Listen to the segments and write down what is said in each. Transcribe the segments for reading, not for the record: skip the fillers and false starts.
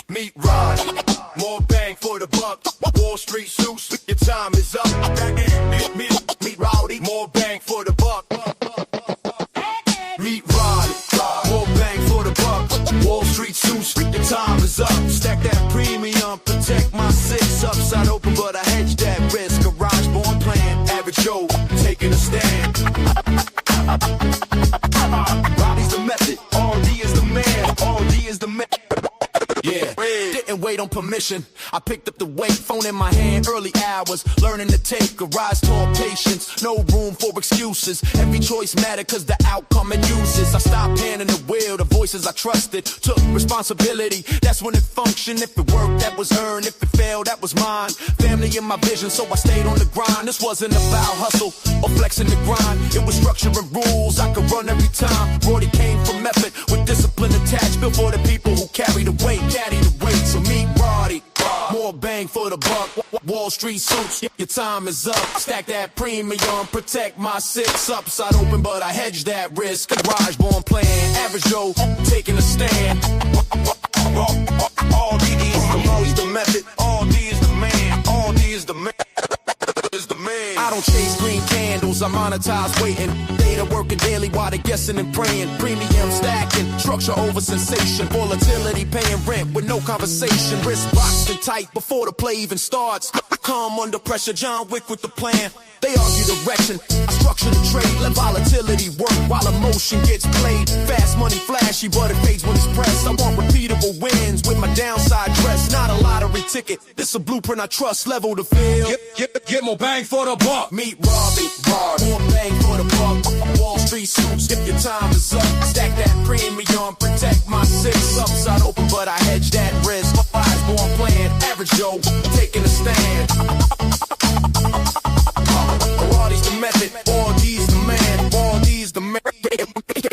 Meet Rod, more bang for the buck. Wall Street suits, your time is up. Meet Rowdy, more bang for the buck. Meet Rod, more bang for the buck. Wall Street suits, your time is up. Stack that premium, protect my six. Upside open, but I hedge that risk. Garage born plan, average Joe, taking a stand. Roddy's the method, RD is the man, RD is the man. Yeah, didn't wait on permission. I picked up the weight, phone in my hand, early hours, learning to take. Garage taught patience, no room for excuses. Every choice mattered cause the outcome it uses. I stopped handing the wheel, the voices I trusted, took responsibility. That's when it functioned. If it worked, that was earned. If it failed, that was mine. Family in my vision, so I stayed on the grind. This wasn't about hustle or flexing the grind. It was structure and rules I could run every time. RODY came from method with discipline attached. Built for the people who carry the weight. Caddy the weight, so meet RODY. More bang for the buck. Wall Street suits, your time is up. Stack that premium, protect my six. Upside open, but I hedge that risk. Garage born plan, average Joe, taking a stand. All D is the most, the method. All D is the man. All D is the man. I don't chase green candles, I monetize waiting. Data working daily while they're guessing and praying. Premium stacking, structure over sensation. Volatility paying rent with no conversation. Wrist boxed and tight before the play even starts. Calm under pressure, John Wick with the plan. They argue direction, I structure the trade. Let volatility work while emotion gets played. Fast money flashy, but it fades when it's pressed. I want repeatable wins with my downside dress. Not a lottery ticket, this a blueprint I trust. Level the field, get more bang for the buck. Meet Robbie, more bang for the buck. Wall Street suits, if your time is up. Stack that premium, protect my six. Upside open, but I hedge that risk. Eyes born playing, average Joe, taking a stand. RODY's the method, RD's the man, RD's the man,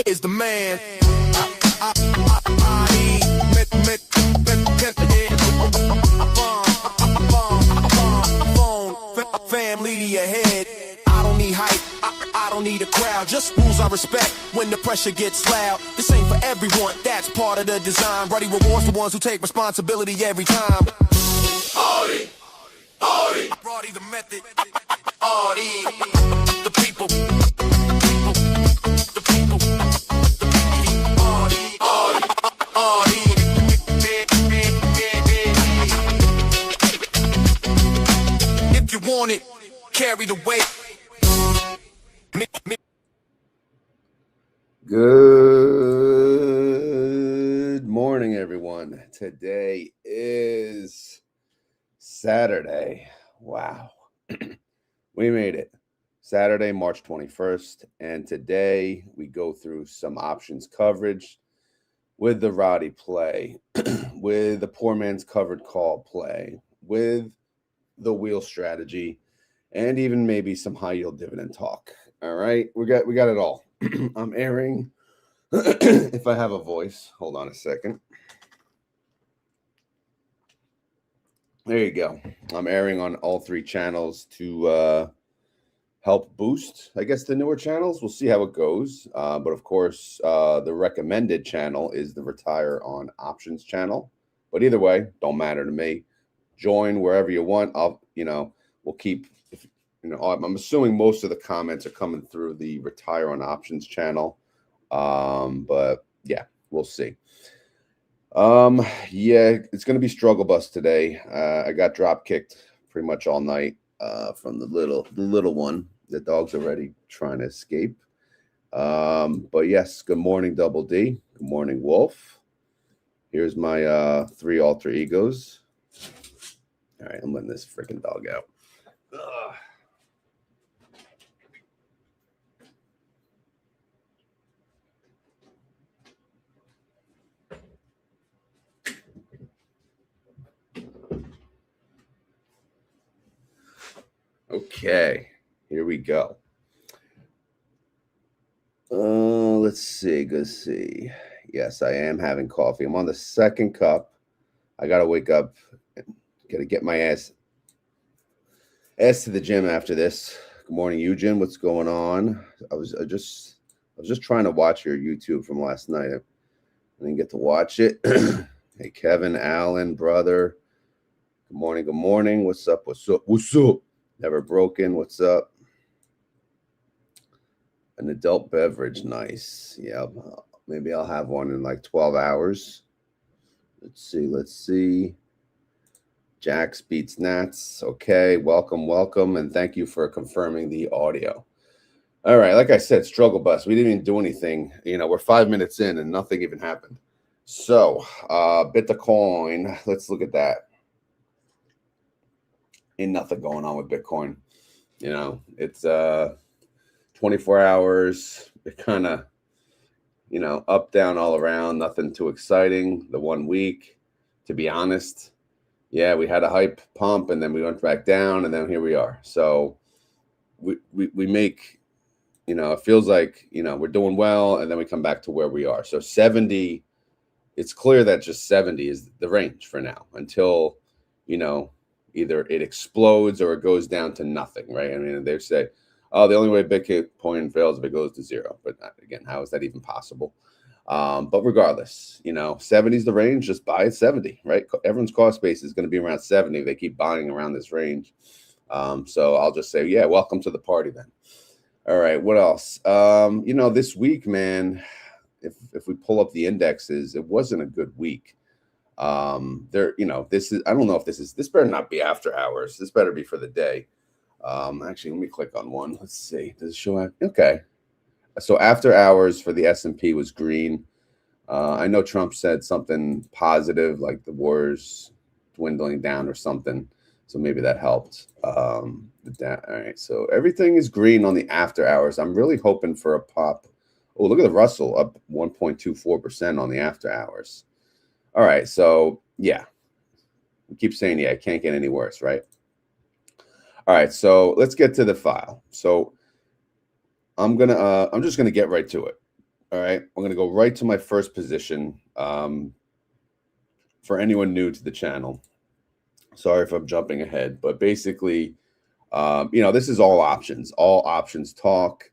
is the man. Family to your head. I don't need hype, I don't need a crowd. Just rules I respect when the pressure gets loud. This ain't for everyone, that's part of the design. RODY rewards the ones who take responsibility every time. RODY, RODY the method. RODY, the people, the people, RODY, RODY. If you want it, carry the weight. Good morning, everyone. Today is Saturday. Wow. We made it. Saturday, March 21st. And today we go through some options coverage with the RODY play, with the poor man's covered call play, with the wheel strategy, and even maybe some high yield dividend talk. All right. We got it all. I'm airing if I have a voice. Hold on a second. There you go. I'm airing on all three channels to help boost, I guess, the newer channels. We'll see how it goes. But of course, the recommended channel is the Retire on Options channel. But either way, don't matter to me. Join wherever you want. We'll keep, I'm assuming most of the comments are coming through the Retire on Options channel. But yeah, we'll see. Yeah, it's going to be struggle bus today. I got drop kicked pretty much all night from the little one. The dog's already trying to escape. But yes, good morning, Double D. Good morning, Wolf. Here's my three alter egos. All right, I'm letting this freaking dog out. Ugh. Okay, here we go. Let's see. Yes, I am having coffee. I'm on the second cup. I got to wake up. Got to get my ass to the gym after this. Good morning, Eugen. What's going on? I was just trying to watch your YouTube from last night. I didn't get to watch it. Hey, Kevin, Allen, brother. Good morning. Good morning. What's up? What's up? What's up? Never broken. What's up? An adult beverage. Nice. Yeah. Maybe I'll have one in like 12 hours. Let's see. Let's see. Jax beats Nats. Okay. Welcome. Welcome. And thank you for confirming the audio. All right. Like I said, struggle bus. We didn't even do anything. You know, we're 5 minutes in and nothing even happened. So, Bitcoin. Let's look at that. Ain't nothing going on with Bitcoin. You know, it's 24 hours. It kind of, you know, up, down, all around. Nothing too exciting. The 1 week, to be honest. Yeah, we had a hype pump and then we went back down and then here we are. So we make, you know, it feels like, you know, we're doing well and then we come back to where we are. So 70, it's clear that just 70 is the range for now until, you know, either it explodes or it goes down to nothing, right? I mean, they say, oh, the only way Bitcoin fails if it goes to zero. But again, how is that even possible? But regardless, you know, 70 is the range. Just buy at 70, right? Everyone's cost base is going to be around 70. They keep buying around this range. So I'll just say, yeah, welcome to the party then. All right, what else? You know, this week, man, if we pull up the indexes, it wasn't a good week. There, you know, this is, I don't know if this better not be after hours. This better be for the day. Actually, let me click on one. Let's see. Does it show? Okay. So after hours for the S&P was green. I know Trump said something positive, like the war's dwindling down or something. So maybe that helped. All right. So everything is green on the after hours. I'm really hoping for a pop. Oh, look at the Russell up 1.24% on the after hours. All right. So yeah, we keep saying, yeah, it can't get any worse, right? All right. So let's get to the file. So I'm just gonna get right to it. All right. I'm gonna go right to my first position. For anyone new to the channel, sorry if I'm jumping ahead, but basically, you know, this is all options talk.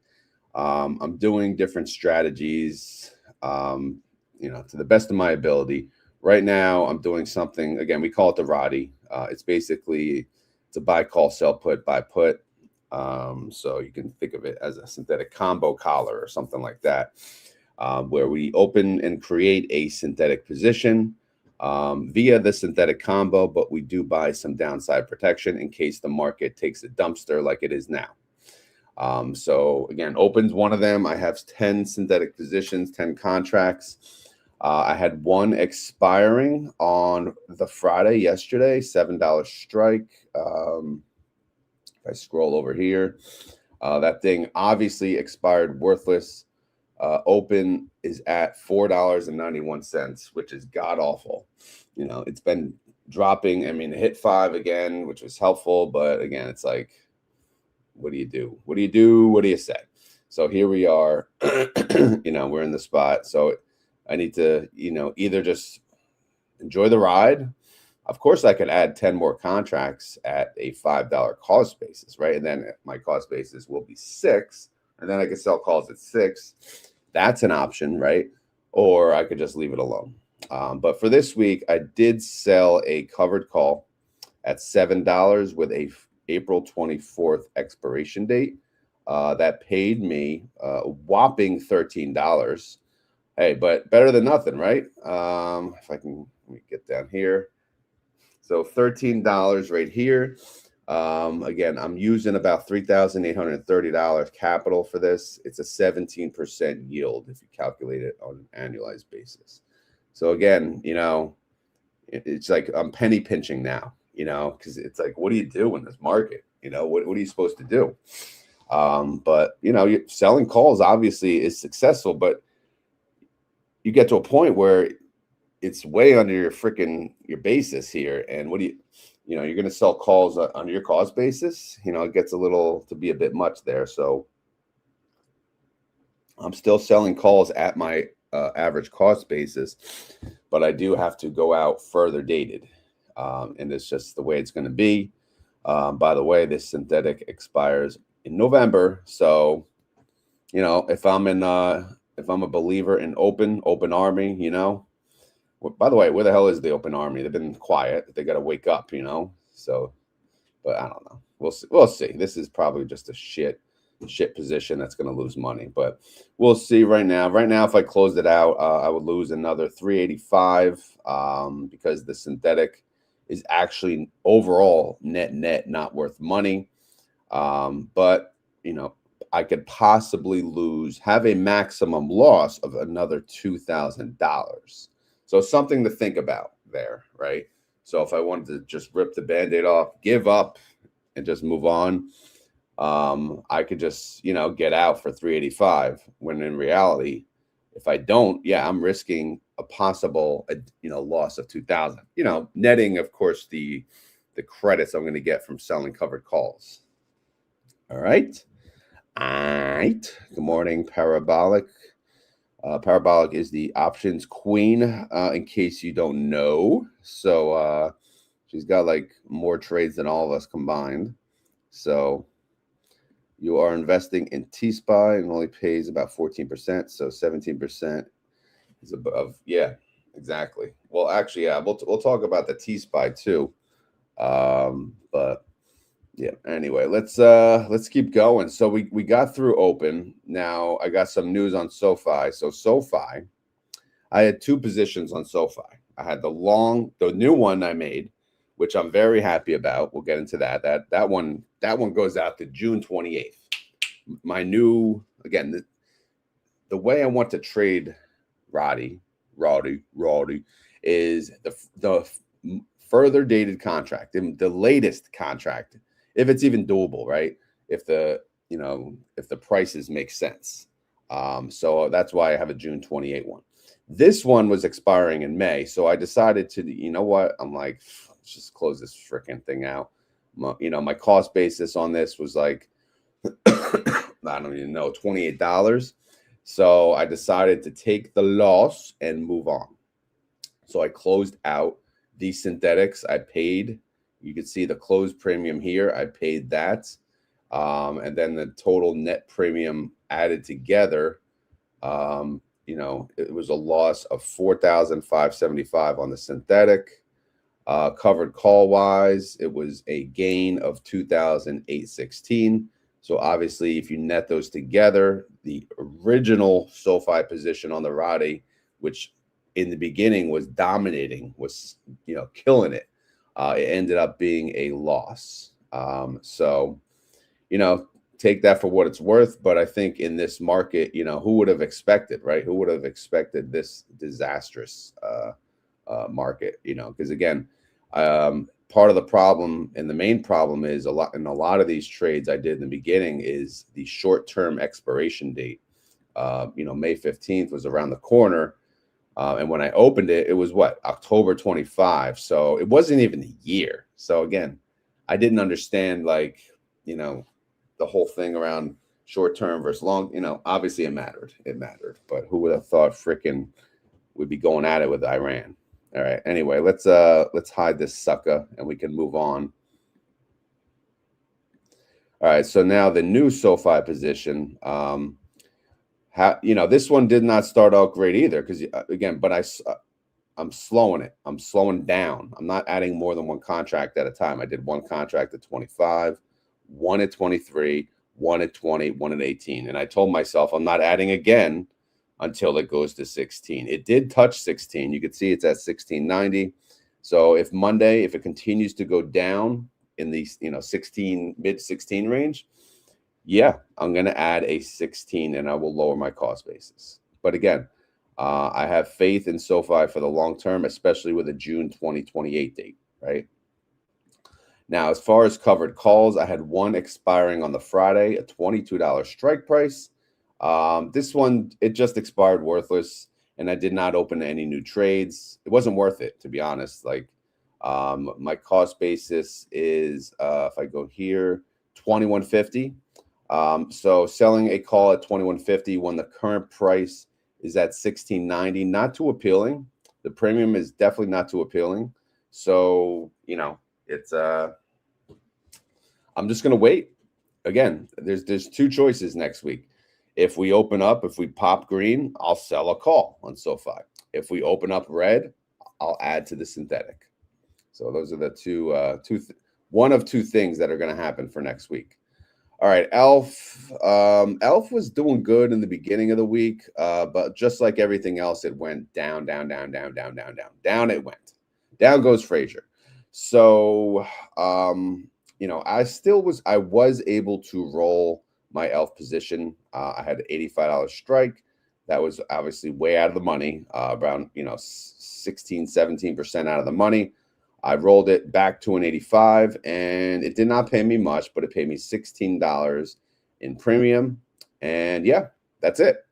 I'm doing different strategies, you know, to the best of my ability. Right now, I'm doing something, again, we call it the RODY. It's basically, it's a buy, call, sell, put, buy, put. So you can think of it as a synthetic combo collar or something like that, where we open and create a synthetic position via the synthetic combo, but we do buy some downside protection in case the market takes a dumpster like it is now. So again, opens one of them. I have 10 synthetic positions, 10 contracts. I had one expiring on the Friday yesterday, $7 strike. If I scroll over here, that thing obviously expired worthless. Open is at $4.91, which is god awful. You know, it's been dropping. I mean, it hit 5 again, which was helpful, but again, it's like, what do you do? What do you do? What do you say? So here we are. You know, we're in the spot. So I need to, you know, either just enjoy the ride. Of course, I could add 10 more contracts at a $5 cost basis, right? And then my cost basis will be 6, and then I could sell calls at 6. That's an option, right? Or I could just leave it alone. But for this week, I did sell a covered call at $7 with a April 24th expiration date. That paid me a whopping $13. Hey, but better than nothing, right? If I can, let me get down here. So $13 right here. Again, I'm using about $3,830 capital for this. It's a 17% yield if you calculate it on an annualized basis. So again, you know, it's like I'm penny pinching now, you know, because it's like, what do you do in this market? You know, what are you supposed to do? But, you know, selling calls obviously is successful, but you get to a point where it's way under your basis here. And what do you know, you're going to sell calls under your cost basis. You know, it gets a little to be a bit much there. So I'm still selling calls at my average cost basis, but I do have to go out further dated. And it's just the way it's going to be. By the way, this synthetic expires in November. So, you know, if I'm a believer in open army, you know, By the way, where the hell is the open army? They've been quiet. They got to wake up, you know? So, but I don't know. We'll see. We'll see. This is probably just a shit position that's going to lose money, but we'll see right now. Right now, if I closed it out, I would lose another 385 because the synthetic is actually overall net not worth money. But, you know, I could possibly have a maximum loss of another $2,000. So something to think about there, right? So if I wanted to just rip the Band-Aid off, give up, and just move on, I could just, you know, get out for 385. When in reality, if I don't, yeah, I'm risking a possible, you know, loss of 2,000. You know, netting, of course, the credits I'm going to get from selling covered calls. All right. All right. Good morning, Parabolic. Parabolic is the options queen, in case you don't know. So she's got like more trades than all of us combined. So you are investing in T-SPY and only pays about 14%. So 17% is above. Yeah, exactly. Well, actually, yeah, we'll talk about the T-SPY too. But yeah, anyway, let's keep going. So we got through open. Now I got some news on SOFI. So SOFI, I had two positions on SOFI. I had the new one I made, which I'm very happy about. We'll get into that. That one goes out to June 28th. My new, again, the way I want to trade RODY is the further dated contract, the latest contract, if it's even doable, right? If the prices make sense. So that's why I have a June 28 one. This one was expiring in May, so I decided to, you know what? I'm like, let's just close this freaking thing out. My cost basis on this was like, I don't even know, $28. So I decided to take the loss and move on. So I closed out the synthetics. I paid, you can see the closed premium here. I paid that. And then the total net premium added together, it was a loss of $4,575 on the synthetic. Covered call wise, it was a gain of $2,816. So obviously, if you net those together, the original SOFI position on the RODY, which in the beginning was dominating, was killing it, it ended up being a loss. So take that for what it's worth. But I think in this market, who would have expected, right? Who would have expected this disastrous market? Because again, part of the problem and the main problem is a lot of these trades I did in the beginning is the short-term expiration date. May 15th was around the corner. And when I opened it, it was October 25. So it wasn't even a year. So again, I didn't understand the whole thing around short-term versus long, obviously it mattered. But who would have thought frickin' we'd be going at it with Iran? All right. Anyway, let's hide this sucker and we can move on. All right. So now the new SOFI position, this one did not start out great either because again, but I'm slowing it. I'm slowing down. I'm not adding more than one contract at a time. I did one contract at 25, one at 23, one at 20, one at 18. And I told myself I'm not adding again until it goes to 16. It did touch 16. You can see it's at 1690. So if Monday, if it continues to go down in the 16, mid 16 range, yeah, I'm going to add a 16 and I will lower my cost basis. But again, I have faith in SOFI for the long term, especially with a June 2028 date, right? Now, as far as covered calls, I had one expiring on the Friday, a $22 strike price. This one, it just expired worthless, and I did not open any new trades. It wasn't worth it, to be honest. My cost basis is, if I go here, $21.50. So selling a call at $21.50 when the current price is at $16.90, not too appealing. The premium is definitely not too appealing. So, it's I'm just going to wait. Again, there's two choices next week. If we open up, if we pop green, I'll sell a call on SOFI. If we open up red, I'll add to the synthetic. So those are the one of two things that are going to happen for next week. All right, ELF. ELF was doing good in the beginning of the week, but just like everything else, it went down, down, down, down, down, down, down. Down it went. Down goes Frazier. So, you know, I was able to roll my ELF position. I had an $85 strike. That was obviously way out of the money, around, you know, 16, 17% out of the money. I rolled it back to an 85, and it did not pay me much, but it paid me $16 in premium. And yeah, that's it.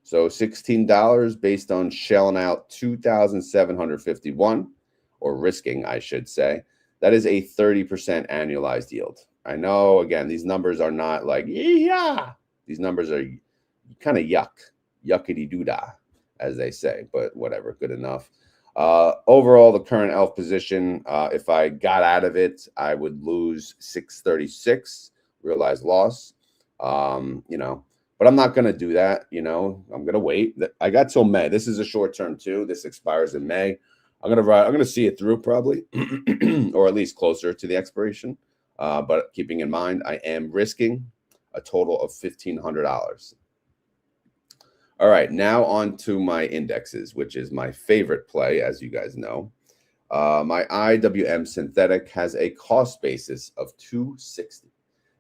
So $16 based on shelling out 2,751, or risking, I should say. That is a 30% annualized yield. I know, again, these numbers are not like, yeah. These numbers are kind of yuckity-doo-dah, as they say, but whatever, good enough. Overall, the current ELF position, if I got out of it, I would lose 636, realized loss. You know, but I'm not going to do that. You know, I'm going to wait. I got till May. This is a short term too. This expires in May. I'm going to see it through probably, or at least closer to the expiration. But keeping in mind, I am risking a total of $1,500. All right, now on to my indexes, which is my favorite play, as you guys know. My IWM synthetic has a cost basis of 260.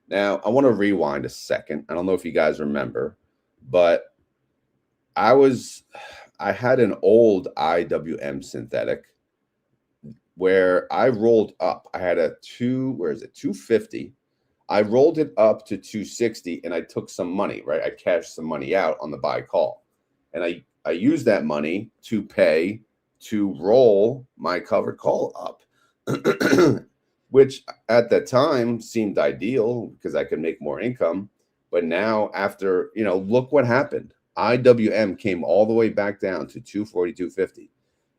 Now, I want to rewind a second. I don't know if you guys remember, but I had an old IWM synthetic where I rolled up. I had a 250. I rolled it up to 260, and I took some money, right? I cashed some money out on the buy call. And I used that money to pay to roll my covered call up, which at that time seemed ideal because I could make more income. But now after, you know, look what happened. IWM came all the way back down to 240, 250.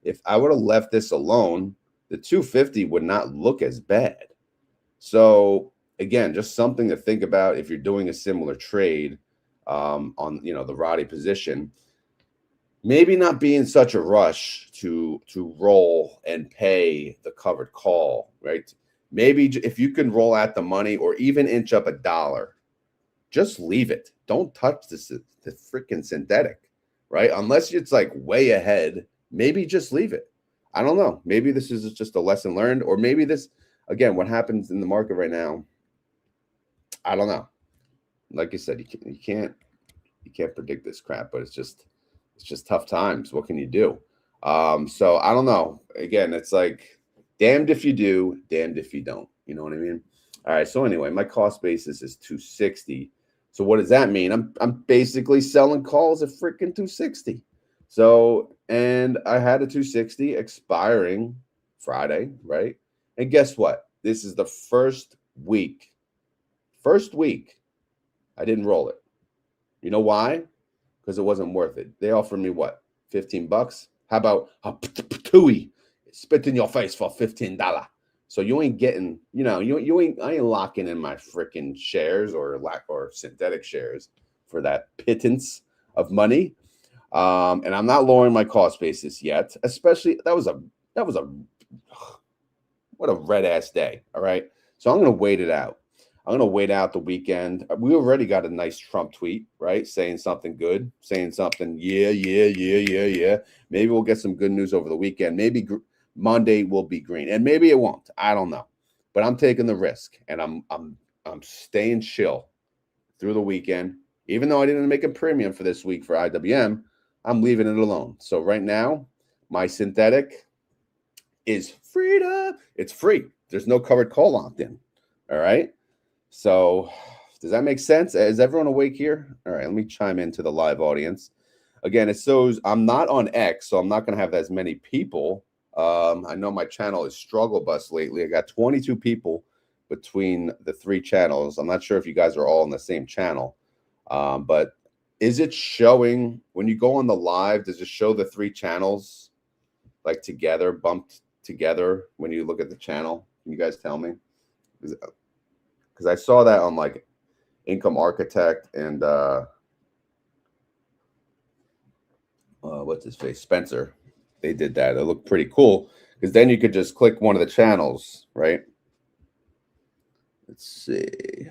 If I would have left this alone, the 250 would not look as bad. So again, just something to think about if you're doing a similar trade on, you know, the RODY position. Maybe not be in such a rush to roll and pay the covered call, right? Maybe if you can roll out the money or even inch up $1, just leave it. Don't touch the freaking synthetic, right? Unless it's like way ahead, maybe just leave it. I don't know. Maybe this is just a lesson learned, or maybe this, again, what happens in the market right now, I don't know. Like I said, you can't predict this crap, but it's just tough times. What can you do? So I don't know. Again, it's like damned if you do, damned if you don't. You know what I mean? All right. So anyway, my cost basis is 260. So what does that mean? I'm basically selling calls at freaking 260. So, and I had a 260 expiring Friday, right? And guess what? This is the first week I didn't roll it. You know why? Because it wasn't worth it. They offered me what? $15? How about a patooey spit in your face for $15? So you ain't getting, you know, I ain't locking in my freaking shares or synthetic shares for that pittance of money. And I'm not lowering my cost basis yet. Especially what a red ass day. All right. So I'm gonna wait it out. I'm going to wait out the weekend. We already got a nice Trump tweet, right? Saying something good, saying something, yeah. Maybe we'll get some good news over the weekend. Maybe Monday will be green, and maybe it won't. I don't know. But I'm taking the risk, and I'm staying chill through the weekend. Even though I didn't make a premium for this week for IWM, I'm leaving it alone. So right now, my synthetic is freedom. It's free. There's no covered call locked in. All right. So does that make sense? Is everyone awake here? All right, let me chime into the live audience. Again, it shows I'm not on X, so I'm not going to have as many people. I know my channel is struggle bus lately. I got 22 people between the 3 channels. I'm not sure if you guys are all on the same channel. But is it showing when you go on the live, does it show the 3 channels like together, bumped together when you look at the channel? Can you guys tell me? Because I saw that on like Income Architect and what's his face, Spencer. they did that. It looked pretty cool because then you could just click one of the channels, right? Let's see.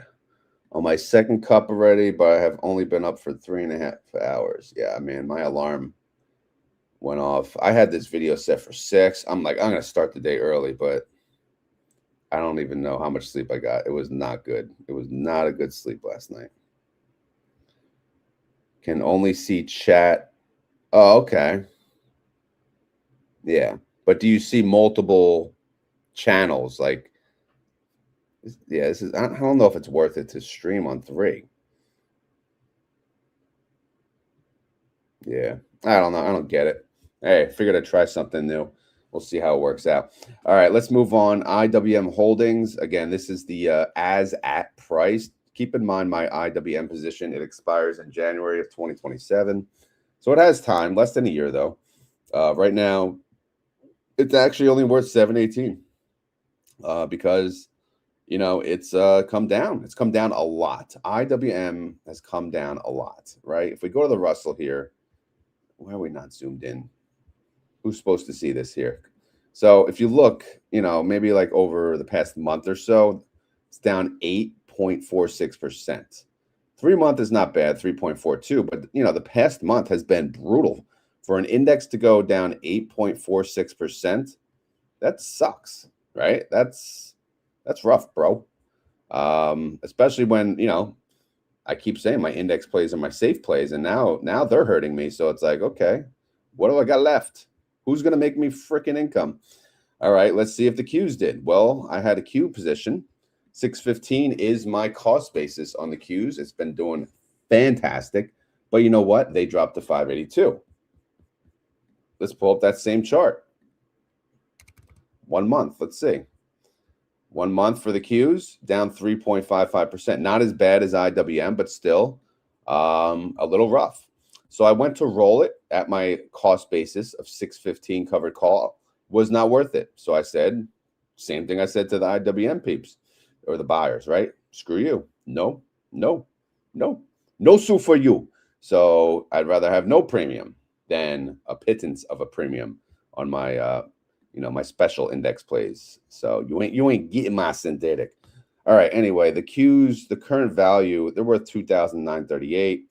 On my second cup already, but I have only been up for 3.5 hours. Yeah, man, my alarm went off. I had this video set for 6. I'm like, I'm going to start the day early, but I don't even know how much sleep I got. It was not good. It was not a good sleep last night. Can only see chat. Oh, okay. Yeah. But do you see multiple channels? Like, yeah, this is, I don't know if it's worth it to stream on 3. Yeah. I don't know. I don't get it. Hey, figured I'd try something new. We'll see how it works out. All right, let's move on. IWM Holdings. Again, this is the as at price. Keep in mind my IWM position. It expires in January of 2027. So it has time, less than a year though. Right now, it's actually only worth 718 because, you know, it's come down. It's come down a lot. IWM has come down a lot, right? If we go to the Russell here, why are we not zoomed in? Who's supposed to see this here? So if you look, you know, maybe like over the past month or so, it's down 8.46%. 3 month is not bad, 3.42, but you know, the past month has been brutal. For an index to go down 8.46%, that sucks, right? That's rough, bro. Especially when, you know, I keep saying my index plays are my safe plays, and now they're hurting me. So it's like, okay, what do I got left? Who's going to make me freaking income? All right, let's see if the Qs did. Well, I had a Q position. 615 is my cost basis on the Qs. It's been doing fantastic. But you know what? They dropped to 582. Let's pull up that same chart. 1 month. Let's see. 1 month for the Qs, down 3.55%. Not as bad as IWM, but still a little rough. So I went to roll it at my cost basis of 615 covered call. Was not worth it. So I said, same thing I said to the IWM peeps or the buyers, right? Screw you. No sue for you. So I'd rather have no premium than a pittance of a premium on my you know, my special index plays. So you ain't getting my synthetic. All right, anyway, the Qs, the current value, they're worth 2,938.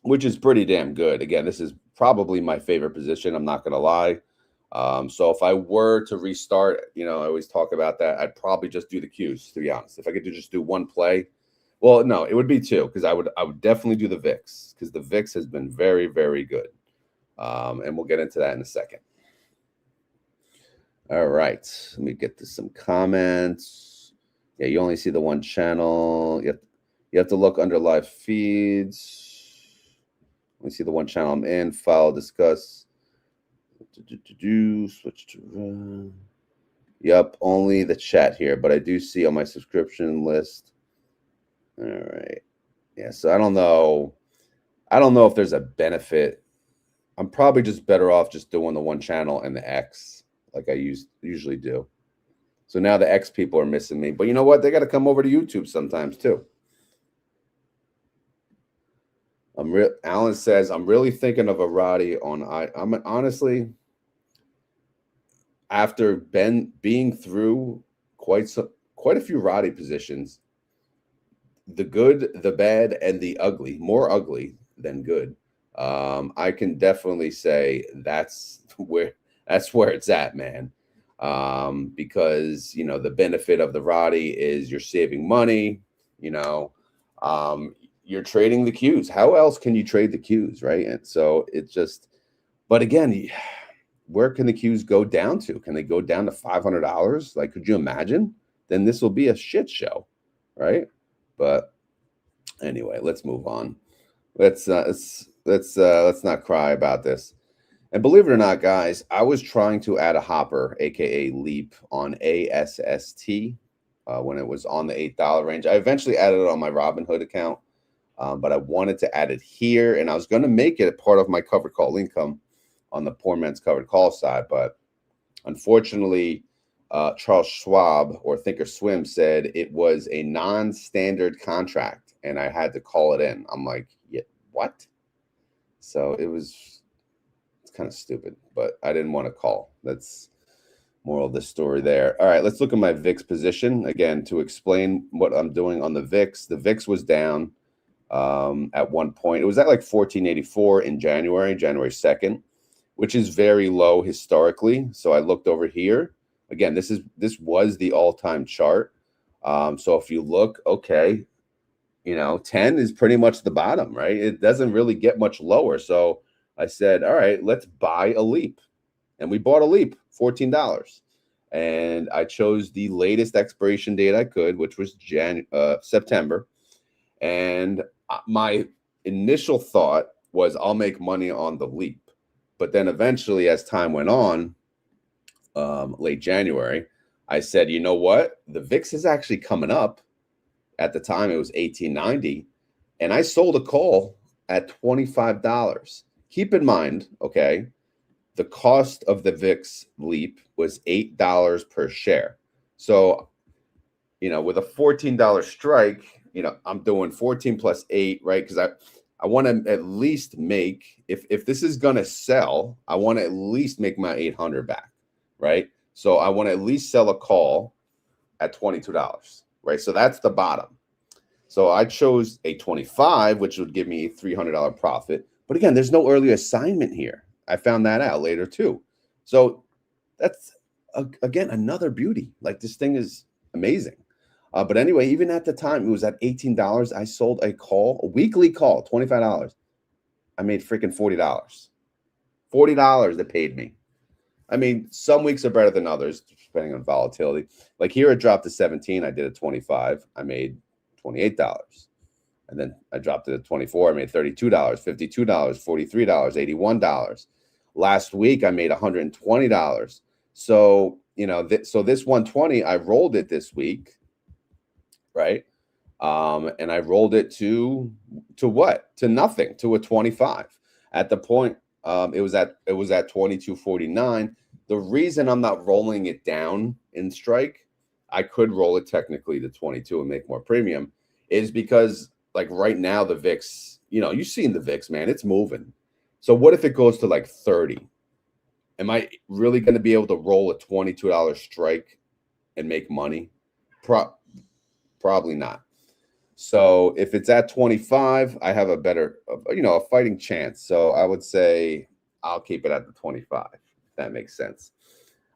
Which is pretty damn good. Again, this is probably my favorite position. I'm not going to lie. So if I were to restart, you know, I always talk about that. I'd probably just do the Qs, to be honest. If I could just do one play, well, no, it would be 2 because I would definitely do the VIX because the VIX has been very, very good. And we'll get into that in a second. All right, let me get to some comments. Yeah, you only see the one channel. You have to look under live feeds. Let me see the one channel I'm in. File, discuss. Switch to run. Yep, only the chat here, but I do see on my subscription list. All right. Yeah, so I don't know. I don't know if there's a benefit. I'm probably just better off just doing the one channel and the X like I usually do. So now the X people are missing me. But you know what? They got to come over to YouTube sometimes too. Alan says, I'm really thinking of a RODY on I'm honestly, after being through quite a few RODY positions, the good, the bad, and the ugly, more ugly than good. I can definitely say that's where it's at, man. Because you know, the benefit of the RODY is you're saving money, you know, you're trading the Qs. How else can you trade the Qs, right? And so it's just, but again, where can the Qs go down to? Can they go down to $500? Like, could you imagine? Then this will be a shit show, right? But anyway, let's move on. Let's not cry about this. And believe it or not, guys, I was trying to add a hopper, aka leap, on ASST when it was on the $8 range. I eventually added it on my Robinhood account. But I wanted to add it here, and I was going to make it a part of my covered call income on the poor man's covered call side. But unfortunately, Charles Schwab or Thinkorswim said it was a non-standard contract, and I had to call it in. I'm like, yeah, what? So it's kind of stupid, but I didn't want to call. That's moral of the story there. All right, let's look at my VIX position again to explain what I'm doing on the VIX. The VIX was down at one point. It was at like 1484 in January 2nd, which is very low historically. So I looked over here. Again, this was the all-time chart. So if you look, okay, 10 is pretty much the bottom, right? It doesn't really get much lower. So I said, all right, let's buy a leap. And we bought a leap, $14. And I chose the latest expiration date I could, which was September. And my initial thought was I'll make money on the leap. But then eventually, as time went on, late January, I said, you know what? The VIX is actually coming up. At the time, it was 1890. And I sold a call at $25. Keep in mind, okay, the cost of the VIX leap was $8 per share. So, with a $14 strike, I'm doing 14 plus 8, right? Because I want to at least make, if this is going to sell, I want to at least make my 800 back, right? So I want to at least sell a call at $22, right? So that's the bottom. So I chose a 25, which would give me a $300 profit. But again, there's no early assignment here. I found that out later too. So that's, again, another beauty. Like, this thing is amazing. But anyway, even at the time, it was at $18. I sold a call, a weekly call, $25. I made freaking $40. $40 that paid me. I mean, some weeks are better than others, depending on volatility. Like here, it dropped to 17. I did a 25. I made $28. And then I dropped it to 24. I made $32, $52, $43, $81. Last week, I made $120. So, so this 120, I rolled it this week, right? And I rolled it to what? To nothing, to a 25. At the point, it was at 22.49. The reason I'm not rolling it down in strike, I could roll it technically to 22 and make more premium, is because like right now the VIX, you've seen the VIX, man, it's moving. So what if it goes to like 30? Am I really going to be able to roll a $22 strike and make money? Probably not. So if it's at 25, I have a better, a fighting chance. So I would say I'll keep it at the 25, if that makes sense.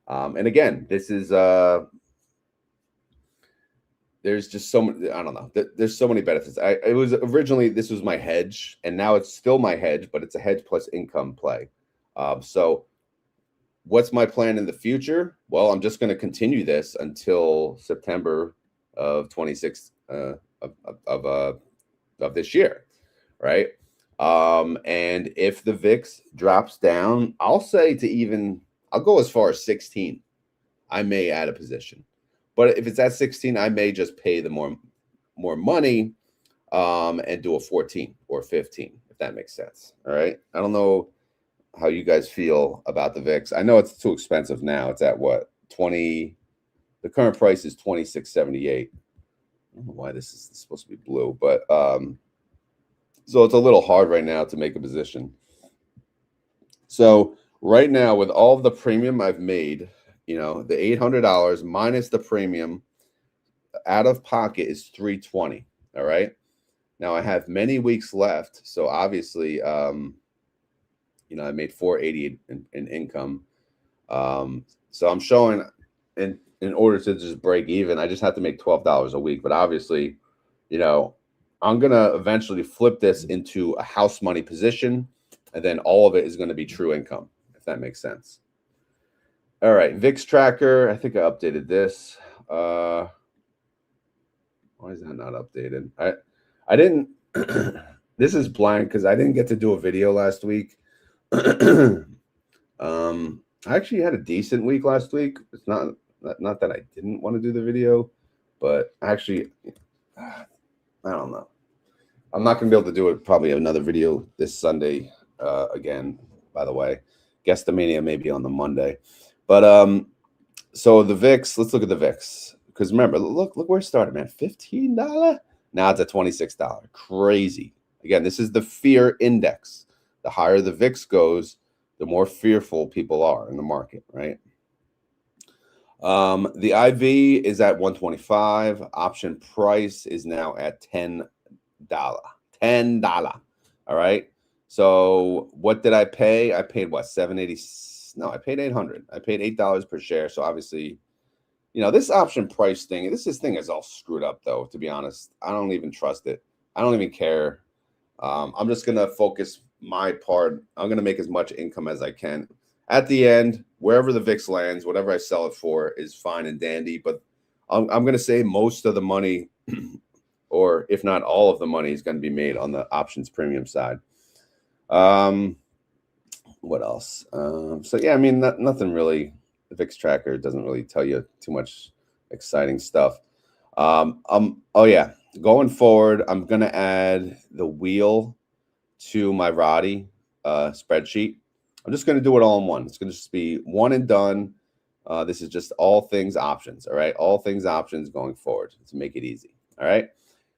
And again, this is, there's just so many, I don't know, there's so many benefits. It was originally, this was my hedge, and now it's still my hedge, but it's a hedge plus income play. So what's my plan in the future? Well, I'm just going to continue this until September of 26 of this year, right? And if the VIX drops down, I'll go as far as 16. I may add a position, but if it's at 16, I may just pay the more money and do a 14 or 15, if that makes sense. All right. I don't know how you guys feel about the VIX. I know it's too expensive now. It's at what, 20? The current price is 26.78. I don't know why this is supposed to be blue, but so it's a little hard right now to make a position. So right now, with all of the premium I've made, the $800 minus the premium out of pocket is $320. All right. Now I have many weeks left, so obviously, I made $480 in income. So I'm showing in order to just break even, I just have to make $12 a week. But obviously, I'm going to eventually flip this into a house money position, and then all of it is going to be true income, if that makes sense. All right, VIX tracker. I think I updated this. Why is that not updated? I didn't. This is blank because I didn't get to do a video last week. I actually had a decent week last week. It's not that I didn't want to do the video, but actually, I don't know. I'm not going to be able to do it. Probably another video this Sunday again, by the way. Guestamania maybe on the Monday. But so the VIX, let's look at the VIX. Because remember, look where it started, man. $15? Now it's at $26. Crazy. Again, this is the fear index. The higher the VIX goes, the more fearful people are in the market, right? The IV is at 125. Option price is now at $10. $10. All right. So what did I pay? I paid what? 780. No, I paid 800. I paid $8 per share. So obviously, you know, this option price thing, this thing is all screwed up though, to be honest. I don't even trust it. I don't even care. I'm just going to focus my part. I'm going to make as much income as I can. At the end, wherever the VIX lands, whatever I sell it for is fine and dandy. But I'm going to say most of the money, or if not all of the money, is going to be made on the options premium side. What else? So yeah, I mean, nothing really. The VIX tracker doesn't really tell you too much exciting stuff. Oh yeah, going forward, I'm gonna add the wheel to my RODY spreadsheet. I'm just gonna do it all in one. It's gonna just be one and done. This is just all things options. All right, all things options going forward to make it easy. All right.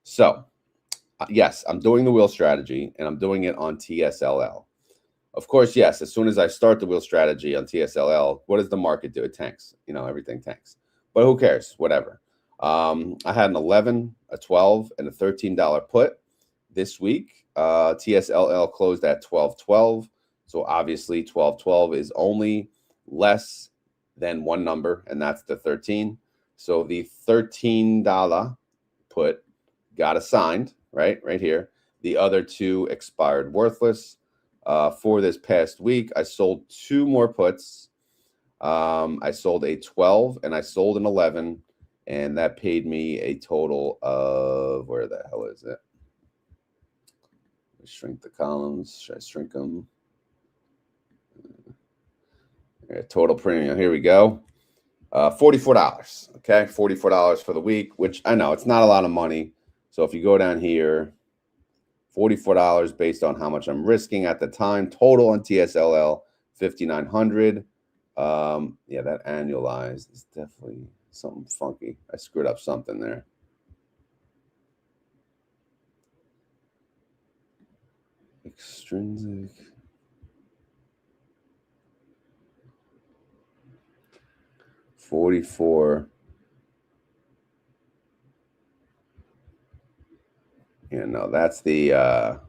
So yes, I'm doing the wheel strategy and I'm doing it on TSLL. Of course, yes, as soon as I start the wheel strategy on TSLL, what does the market do? It tanks. You know, everything tanks. But who cares? Whatever. I had an 11, a 12, and a $13 put this week. TSLL closed at 12.12. So obviously 12.12 is only less than one number, and that's the 13. So the $13 put got assigned, right here. The other two expired worthless. For this past week, I sold two more puts. I sold a 12 and I sold an 11, and that paid me a total of, where the hell is it? Shrink the columns. Should I shrink them? Total premium. Here we go. $44. Okay, $44 for the week, which I know it's not a lot of money. So if you go down here, $44 based on how much I'm risking at the time. Total on TSLL, $5,900. Yeah, that annualized is definitely something funky. I screwed up something there. Extrinsic. $44. Yeah, no, that's the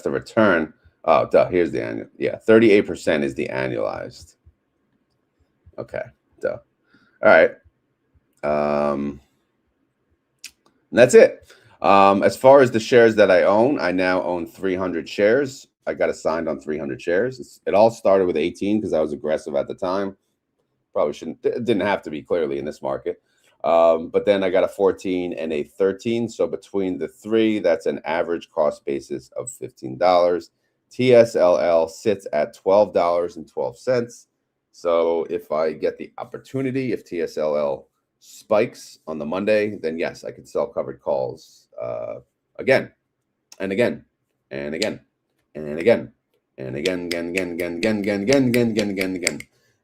return. Oh, duh, here's the annual. Yeah, 38% is the annualized. Okay, duh. All right. That's it. As far as the shares that I own, I now own 300 shares. I got assigned on 300 shares. It all started with 18 because I was aggressive at the time. Probably didn't have to be clearly in this market. But then I got a 14 and a 13. So between the three, that's an average cost basis of $15. TSLL sits at $12.12. So if I get the opportunity, if TSLL spikes on the Monday, then yes, I can sell covered calls again and again and again and again and again,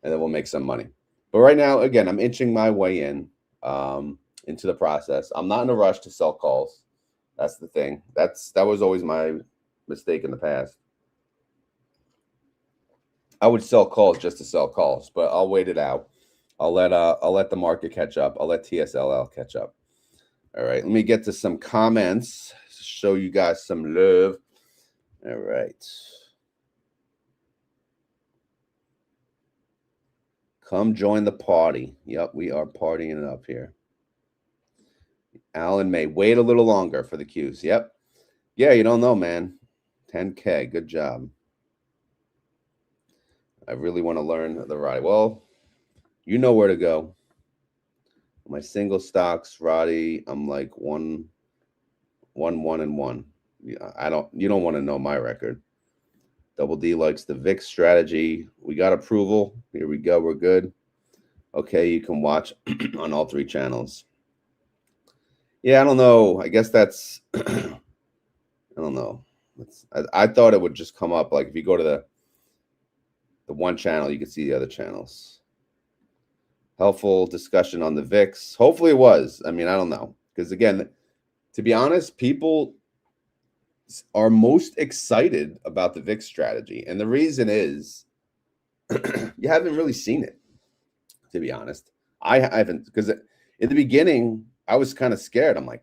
and then we'll make some money. But right now, again, I'm inching my way in into the process. I'm not in a rush to sell calls. That's the thing. That was always my mistake in the past. I would sell calls just to sell calls, but I'll wait it out. I'll let the market catch up. I'll let TSLL catch up. All right, let me get to some comments to show you guys some love. All right. Come join the party. Yep, we are partying it up here. Alan May, wait a little longer for the Qs. Yep. Yeah, you don't know, man. 10K, good job. I really want to learn the RODY. Well, you know where to go. My single stocks, RODY, I'm like 1, 1, and 1. You don't want to know my record. Double D likes the VIX strategy. We got approval. Here we go. We're good. Okay, you can watch on all three channels. Yeah, I don't know. I guess that's, I don't know. I thought it would just come up. Like if you go to the one channel, you can see the other channels. Helpful discussion on the VIX. Hopefully it was. I mean, I don't know. Because again, to be honest, people are most excited about the VIX strategy. And the reason is you haven't really seen it, to be honest. I haven't, because in the beginning, I was kind of scared. I'm like,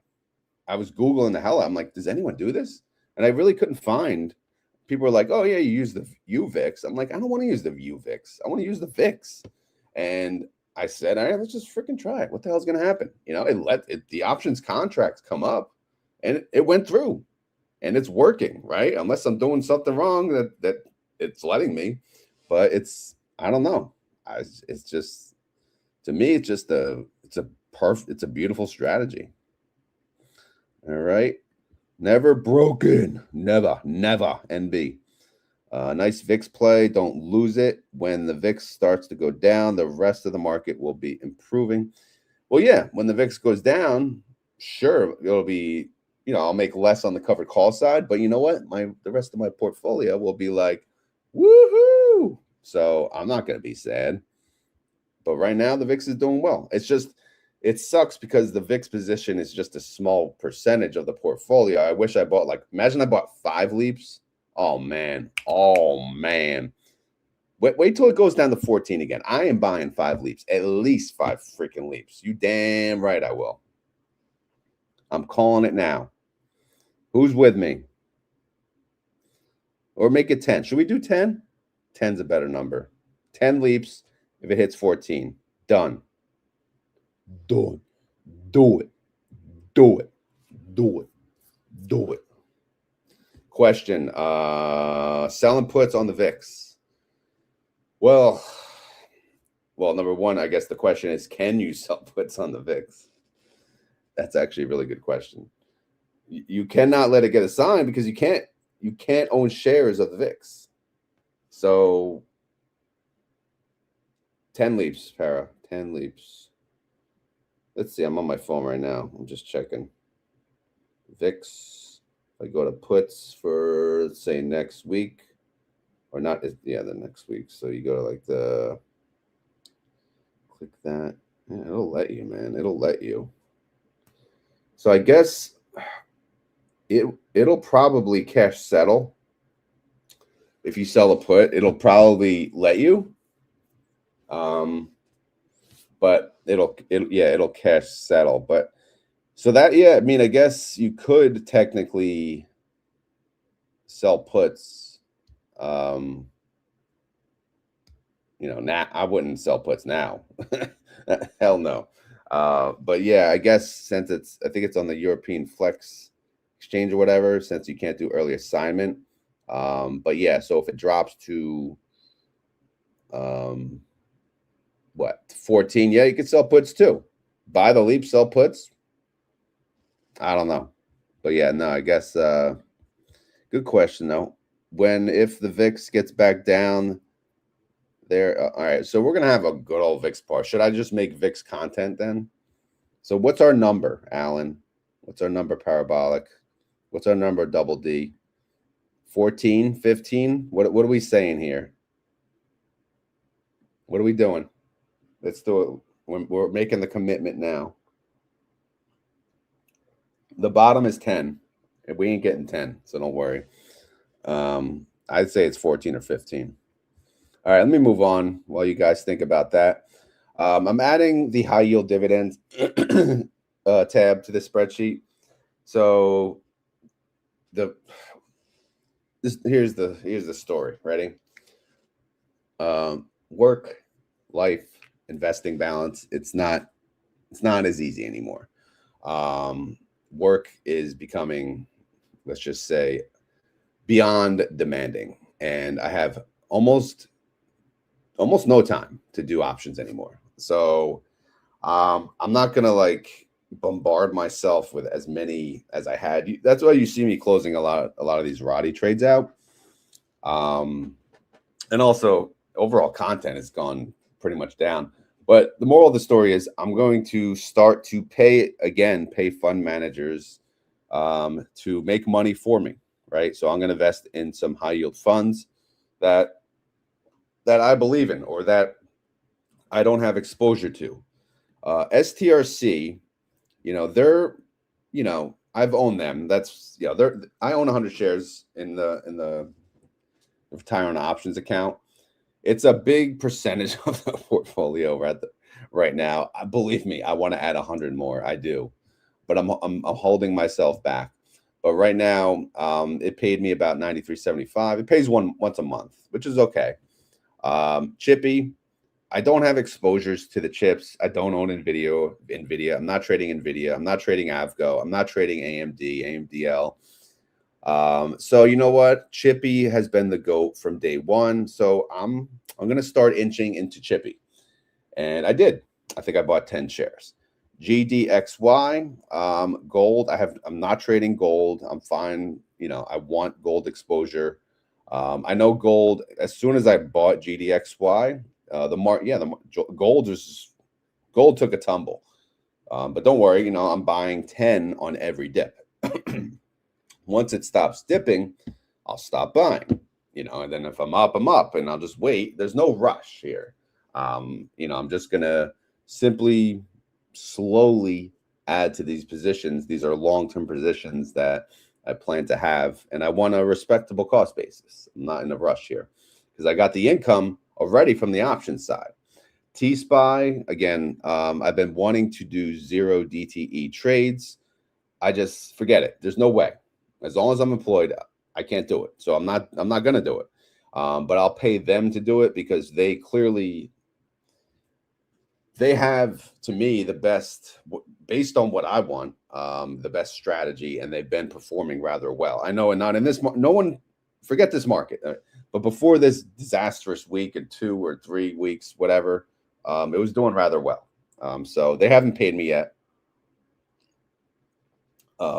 I was Googling the hell out. I'm like, does anyone do this? And I really couldn't find. People were like, oh, yeah, you use the UVIX. I'm like, I don't want to use the UVIX. I want to use the VIX. And I said, all right, let's just freaking try it. What the hell's going to happen? You know, the options contracts come up, and it went through, and it's working, right? Unless I'm doing something wrong that it's letting me, but I don't know. It's just, to me, it's just it's a beautiful strategy. All right. Never broken. Never, NB. Nice VIX play. Don't lose it. When the VIX starts to go down, the rest of the market will be improving. Well, yeah, when the VIX goes down, sure, it'll be, I'll make less on the covered call side, but you know what? The rest of my portfolio will be like, woohoo! So I'm not going to be sad. But right now, the VIX is doing well. It's just, it sucks because the VIX position is just a small percentage of the portfolio. I wish I bought, imagine I bought 5 leaps. Oh, man. Wait till it goes down to 14 again. I am buying 5 leaps, at least 5 freaking leaps. You damn right I will. I'm calling it now. Who's with me? Or make it 10. Should we do 10? 10's a better number. 10 leaps if it hits 14. Done. Do it. Question. Selling puts on the VIX. Well, number one, I guess the question is, can you sell puts on the VIX? That's actually a really good question. You cannot let it get assigned because you can't own shares of the VIX. So 10 leaps, Para. 10 leaps. Let's see. I'm on my phone right now. I'm just checking. VIX. If I go to puts for, let's say, next week. Or not, yeah, the next week. So you go to click that. Yeah, it'll let you, man. It'll let you. So I guess it'll probably cash settle. If you sell a put, it'll probably let you. But it'll cash settle. But so that, yeah, I mean, I guess you could technically sell puts. Now I wouldn't sell puts now. Hell no. But yeah, I guess since I think it's on the European Flex exchange or whatever, since you can't do early assignment. But yeah, so if it drops to 14, yeah, you could sell puts too. Buy the leap, sell puts. I don't know. But yeah, no, I guess good question though. If the VIX gets back down there, all right, so we're gonna have a good old VIX par. Should I just make VIX content then? So what's our number, Alan? What's our number, Parabolic? What's our number, Double D? 14, 15? What are we saying here? What are we doing? Let's do it. We're making the commitment now. The bottom is 10. We ain't getting 10, so don't worry. I'd say it's 14 or 15. All right, let me move on while you guys think about that. I'm adding the high yield dividend tab to the spreadsheet. So here's the story. Ready? Work, life, investing balance. It's not as easy anymore. Work is becoming, let's just say, beyond demanding, and I have almost no time to do options anymore. So I'm not gonna bombard myself with as many as I had. That's why you see me closing a lot of these RODY trades out. And also overall content has gone pretty much down. But the moral of the story is I'm going to start to pay fund managers to make money for me, right? So I'm going to invest in some high yield funds that I believe in or that I don't have exposure to. STRC, I've owned them. That's I own 100 shares in the retirement options account. It's a big percentage of the portfolio right now. Believe me, I want to add 100 more. I do, but I'm holding myself back. But right now, it paid me about $93.75. It pays once a month, which is okay. Chippy, I don't have exposures to the chips. I don't own Nvidia. I'm not trading Nvidia. I'm not trading Avgo. I'm not trading AMD, AMDL. So you know what? Chippy has been the GOAT from day one. So I'm gonna start inching into Chippy. And I did. I think I bought 10 shares. GDXY, gold. I'm not trading gold. I'm fine. I want gold exposure. I know gold, as soon as I bought GDXY, gold took a tumble. But don't worry, I'm buying 10 on every dip. Once it stops dipping, I'll stop buying, and then if I'm up, and I'll just wait. There's no rush here. I'm just going to simply slowly add to these positions. These are long-term positions that I plan to have, and I want a respectable cost basis. I'm not in a rush here because I got the income already from the option side. T-SPY, again, I've been wanting to do 0 DTE trades. I just forget it. There's no way. As long as I'm employed, I can't do it. So I'm not going to do it. But I'll pay them to do it because they have, to me, the best, based on what I want, the best strategy, and they've been performing rather well. I know, and not in this, no one, forget this market, but before this disastrous week and 2 or 3 weeks, whatever, it was doing rather well. So they haven't paid me yet.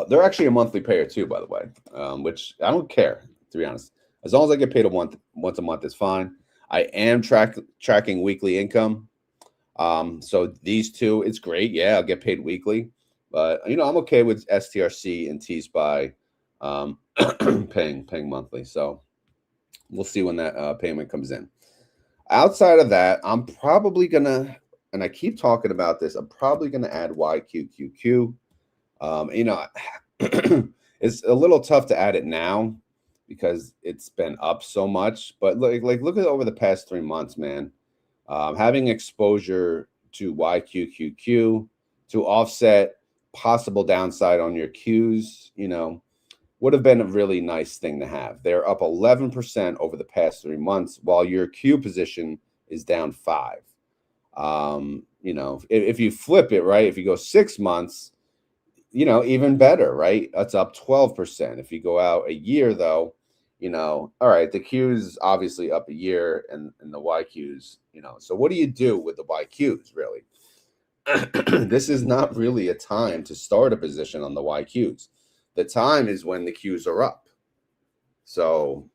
They're actually a monthly payer too, by the way, which I don't care, to be honest. As long as I get paid once a month is fine. I am tracking weekly income. So these two, it's great. Yeah, I'll get paid weekly. But, I'm okay with STRC and T-SPY paying monthly. So we'll see when that payment comes in. Outside of that, I'm probably going to, and I keep talking about this, I'm probably going to add YQQQ. It's a little tough to add it now because it's been up so much. But look at over the past 3 months, man. Having exposure to YQQQ to offset possible downside on your Qs, would have been a really nice thing to have. They're up 11% over the past 3 months, while your Q position is down 5%. If you flip it, right, if you go 6 months, even better, right? That's up 12%. If you go out a year, though, all right, the Q's obviously up a year and the YQs, so what do you do with the YQs, really? This is not really a time to start a position on the YQs. The time is when the Qs are up. So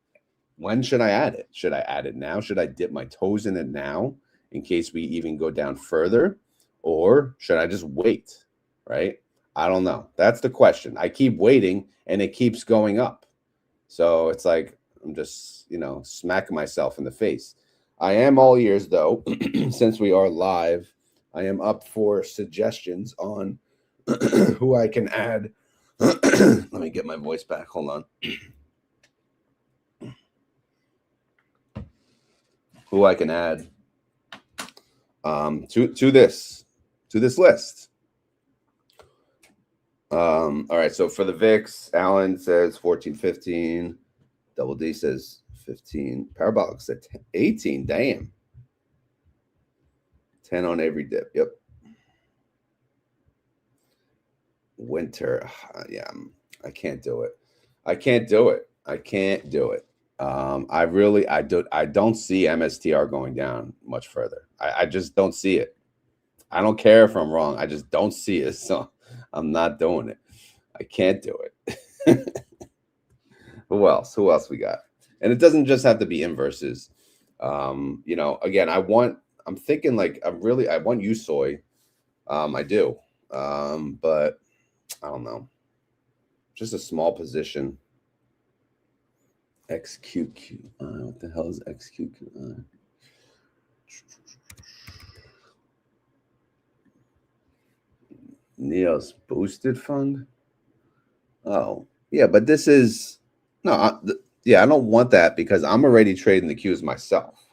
when should I add it? Should I add it now? Should I dip my toes in it now in case we even go down further? Or should I just wait, right? I don't know. That's the question. I keep waiting and it keeps going up. So it's like I'm just, smacking myself in the face. I am all ears, though. Since we are live, I am up for suggestions on who I can add. Let me get my voice back. Hold on. Who I can add to this list. All right, so for the VIX, Alan says 14.15. Double D says 15. Parabolic said 18. Damn. 10 on every dip. Yep. Winter. Yeah, I can't do it. I can't do it. I don't see MSTR going down much further. I just don't see it. I don't care if I'm wrong. I just don't see it. So I'm not doing it. I can't do it. Who else we got? And it doesn't just have to be inverses. Again, I'm thinking like I want USOI. I do. But I don't know. Just a small position. XQQ. What the hell is XQQ? Neos boosted fund. Oh, yeah, but this is no, yeah, I don't want that because I'm already trading the Qs myself.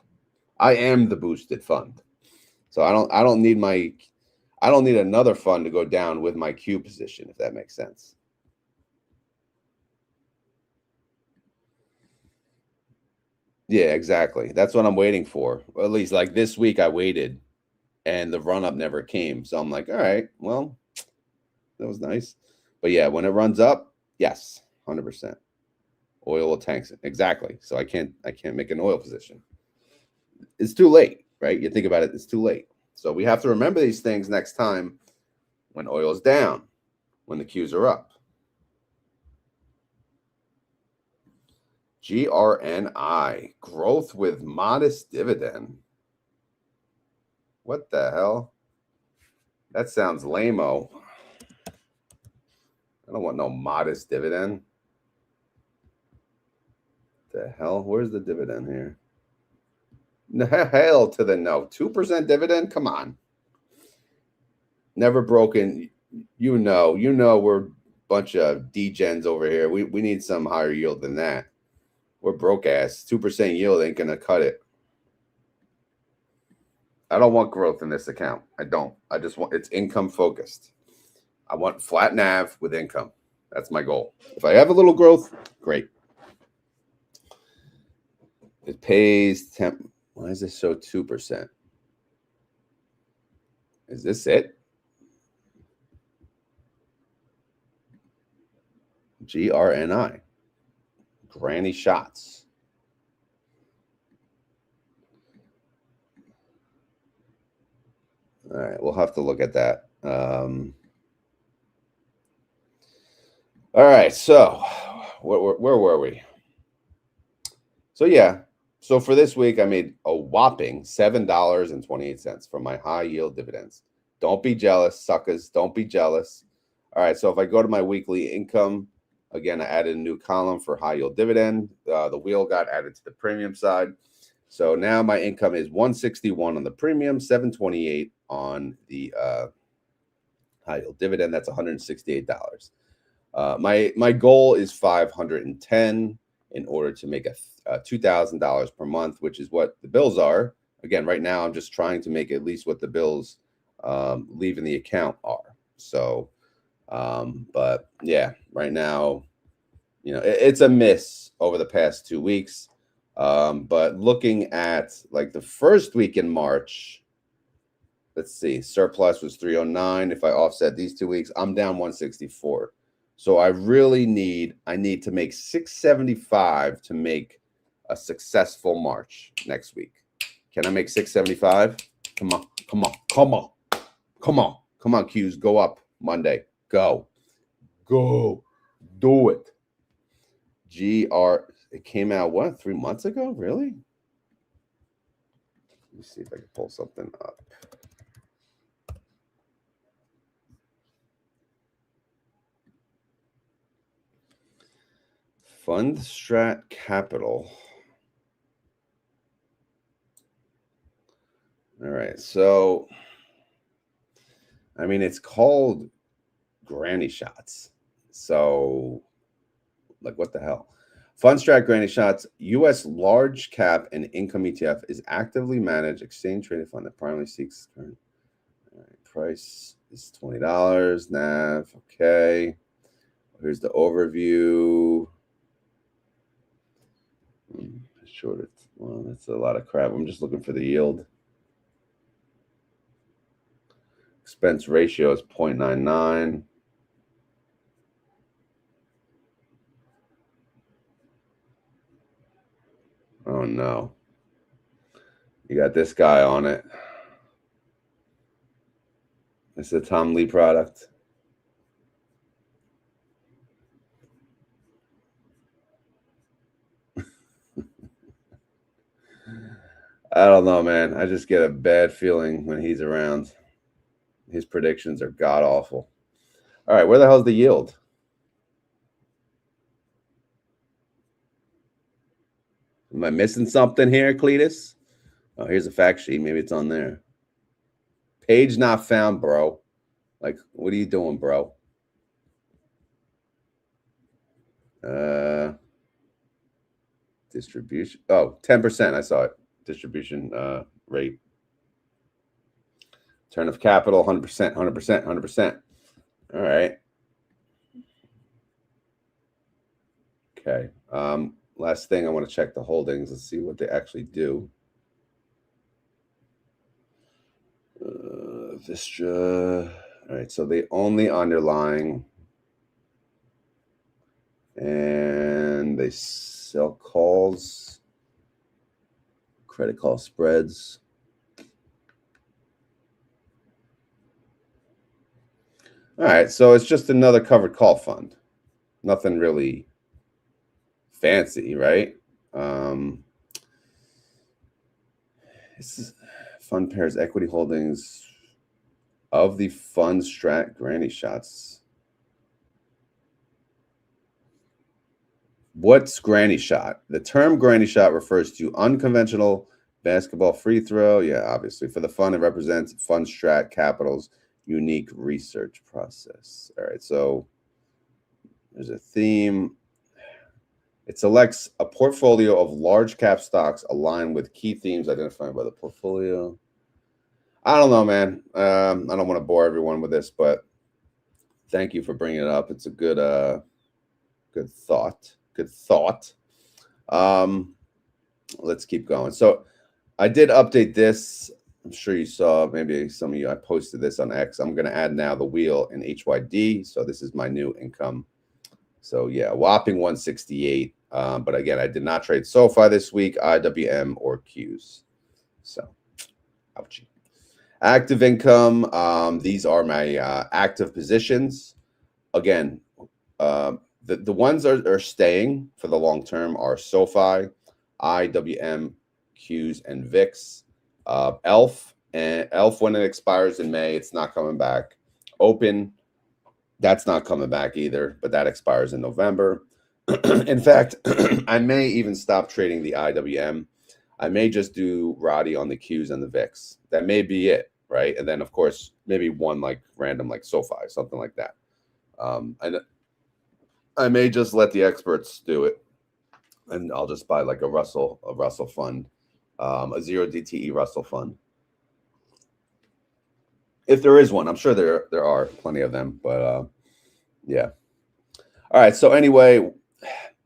I am the boosted fund. So I don't need another fund to go down with my Q position, if that makes sense. Yeah, exactly. That's what I'm waiting for. Or at least like this week I waited and the run up never came. So I'm like, all right, well, that was nice. But yeah, when it runs up, yes, 100%. Oil will tank it. Exactly. So I can't make an oil position. It's too late, right? You think about it, it's too late. So we have to remember these things next time when oil's down, when the Qs are up. GRNI, growth with modest dividend. What the hell? That sounds lame-o. I don't want no modest dividend. The hell? Where's the dividend here? Hell to the no. 2% dividend? Come on. Never broken. You know we're a bunch of degens over here. We need some higher yield than that. We're broke ass. 2% yield ain't gonna cut it. I don't want growth in this account. I don't. I just want it's income focused. I want flat NAV with income. That's my goal. If I have a little growth, great. It pays 10. Why does this show 2%? Is this it? GRNI. Granny shots. All right, we'll have to look at that. All right, so where were we? So yeah, so for this week, I made a whopping $7.28 from my high yield dividends. Don't be jealous, suckers. Don't be jealous. All right, so if I go to my weekly income, again, I added a new column for high yield dividend. The wheel got added to the premium side. So now my income is 161 on the premium, 728 on the high yield dividend. That's $168. My goal is 510 in order to make a $2,000 per month, which is what the bills are. Again, right now I'm just trying to make at least what the bills leaving the account are. So, but yeah, right now, it's a miss over the past 2 weeks. But looking at like the first week in March, let's see, surplus was 309. If I offset these 2 weeks, I'm down 164. So I need to make 675 to make a successful March next week. Can I make 675? Come on, come on, come on, come on, come on, Qs, go up Monday. Go, do it. It came out, what, 3 months ago? Really? Let me see if I can pull something up. Fund Strat Capital. All right, so I mean, it's called Granny Shots. So, like, what the hell? Fundstrat Granny Shots, U.S. large cap and income ETF is actively managed exchange traded fund that primarily seeks current price is $20. NAV, okay. Here's the overview. Shorted. Well, that's a lot of crap. I'm just looking for the yield. Expense ratio is 0.99. Oh no. You got this guy on it. It's a Tom Lee product. I don't know, man. I just get a bad feeling when he's around. His predictions are god awful. All right, where the hell's the yield? Am I missing something here, Cletus? Oh, here's a fact sheet. Maybe it's on there. Page not found, bro. Like, what are you doing, bro? Distribution. Oh, 10%. I saw it. Distribution rate. Turn of capital, 100%, 100%, 100%. All right. Okay. Last thing, I want to check the holdings and see what they actually do. Vistra. All right. So they only underlying, and they sell calls, credit call spreads. All right. So it's just another covered call fund. Nothing really fancy, right? This is fund pairs equity holdings of the fund strat granny shots. What's granny shot? The term granny shot refers to unconventional basketball free throw. Yeah, obviously. For the fund, it represents Fund Strat Capital's unique research process. All right, so there's a theme. It selects a portfolio of large cap stocks aligned with key themes identified by the portfolio. I don't know, man. I don't want to bore everyone with this, but thank you for bringing it up. It's a good thought. Good thought. Let's keep going. So I did update this. I'm sure you saw, maybe some of you, I posted this on X. I'm going to add now the wheel in HYD. So this is my new income. So yeah, whopping 168. But again, I did not trade SOFI this week, IWM or Qs. So ouchie. Active income. These are my active positions. Again, the ones are staying for the long term are SOFI, IWM, Qs, and VIX. ELF when it expires in May, it's not coming back. Open, that's not coming back either, but that expires in November. In fact, I may even stop trading the IWM. I may just do RODY on the Qs and the VIX. That may be it, right? And then, of course, maybe one like random like SOFI, something like that. And I may just let the experts do it, and I'll just buy like a Russell fund, a 0 DTE Russell fund. If there is one, I'm sure there are plenty of them, but yeah. All right. So anyway,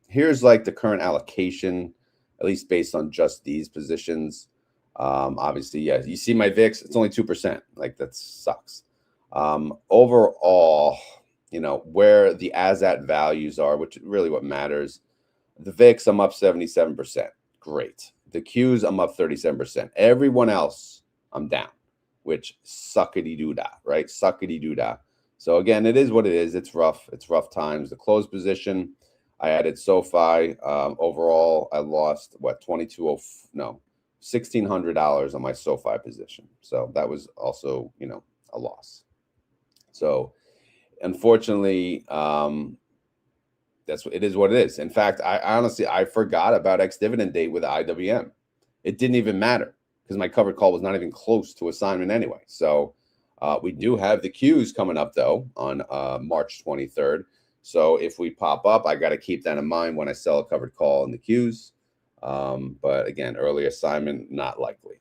here's like the current allocation, at least based on just these positions. Obviously, yeah, you see my VIX, it's only 2%. Like that sucks. Overall, you know, where the as at values are, which is really what matters. The VIX, I'm up 77%. Great. The Qs, I'm up 37%. Everyone else, I'm down, which suckity-doo-dah, right? Suckity-doo-dah. So again, it is what it is. It's rough. It's rough times. The close position, I added SOFI. Overall, I lost, what, $1,600 on my SOFI position. So that was also, you know, a loss. So unfortunately, it is what it is. In fact, I forgot about ex-dividend date with IWM. It didn't even matter because my covered call was not even close to assignment anyway. So we do have the Qs coming up, though, on March 23rd. So if we pop up, I got to keep that in mind when I sell a covered call in the Qs. But again, early assignment, not likely.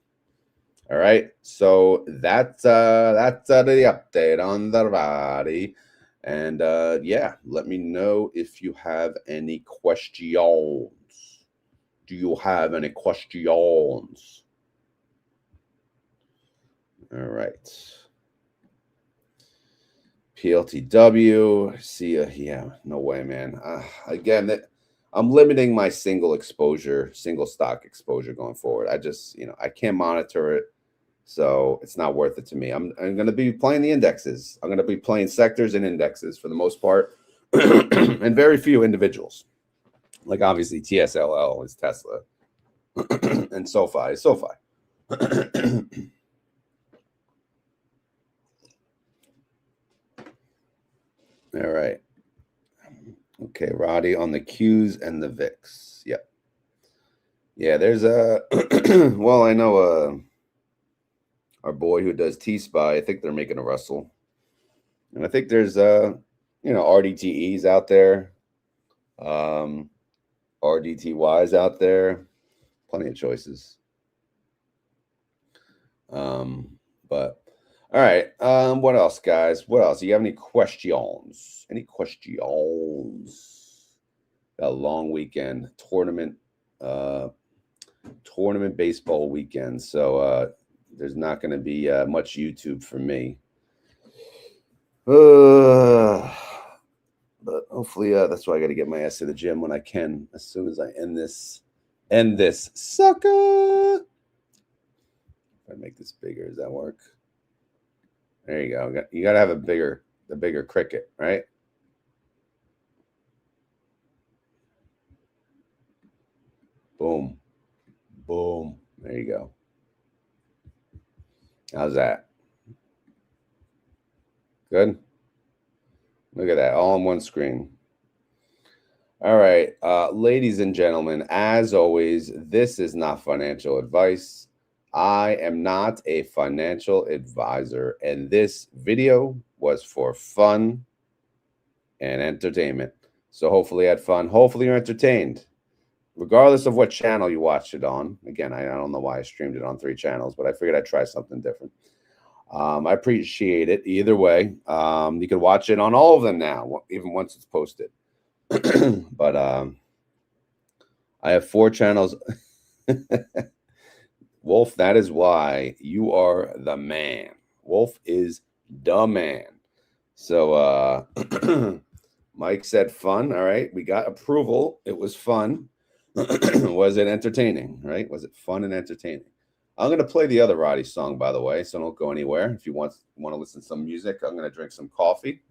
All right. So that's the update on the RODY. And yeah, let me know if you have any questions. Do you have any questions? All right. PLTW. See ya. Yeah, no way, man. Again, I'm limiting my single stock exposure going forward. I just, you know, I can't monitor it. So it's not worth it to me. I'm going to be playing the indexes. I'm going to be playing sectors and indexes for the most part, and very few individuals. Like obviously TSLL is Tesla, and SOFI is SOFI. All right. Okay, RODY on the Qs and the VIX. Yep. Yeah, there's a well, I know our boy who does T-Spy, I think they're making a Russell. And I think there's you know, RDTEs out there. RDTYs out there, plenty of choices. But all right, what else, guys? What else? Do you have any questions? Any questions? Got a long weekend, tournament baseball weekend, so there's not going to be much YouTube for me. But hopefully that's why I got to get my ass to the gym when I can, as soon as I end this sucker. If I make this bigger, does that work? There you go. You got to have the bigger cricket, right? Boom. Boom. There you go. How's that? Good. Look at that, all on one screen. All right, ladies and gentlemen, as always, this is not financial advice. I am not a financial advisor, and this video was for fun and entertainment. So hopefully you had fun. Hopefully you're entertained, regardless of what channel you watched it on. Again, I don't know why I streamed it on 3 channels, but I figured I'd try something different. I appreciate it either way. You can watch it on all of them now, even once it's posted. But I have 4 channels. Wolf, that is why you are the man. Wolf is the man. So Mike said fun. All right, we got approval. It was fun. Was it entertaining? Right? Was it fun and entertaining? I'm going to play the other Roddy song, by the way, so don't go anywhere. If you want to listen to some music, I'm going to drink some coffee.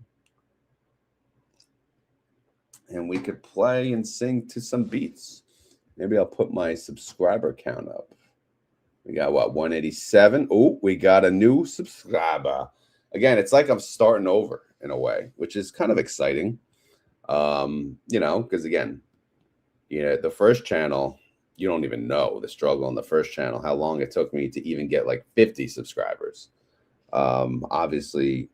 And we could play and sing to some beats. Maybe I'll put my subscriber count up. We got, what, 187? Oh, we got a new subscriber. Again, it's like I'm starting over in a way, which is kind of exciting. You know, because, again, the first channel, you don't even know the struggle on the first channel, how long it took me to even get like 50 subscribers. Obviously,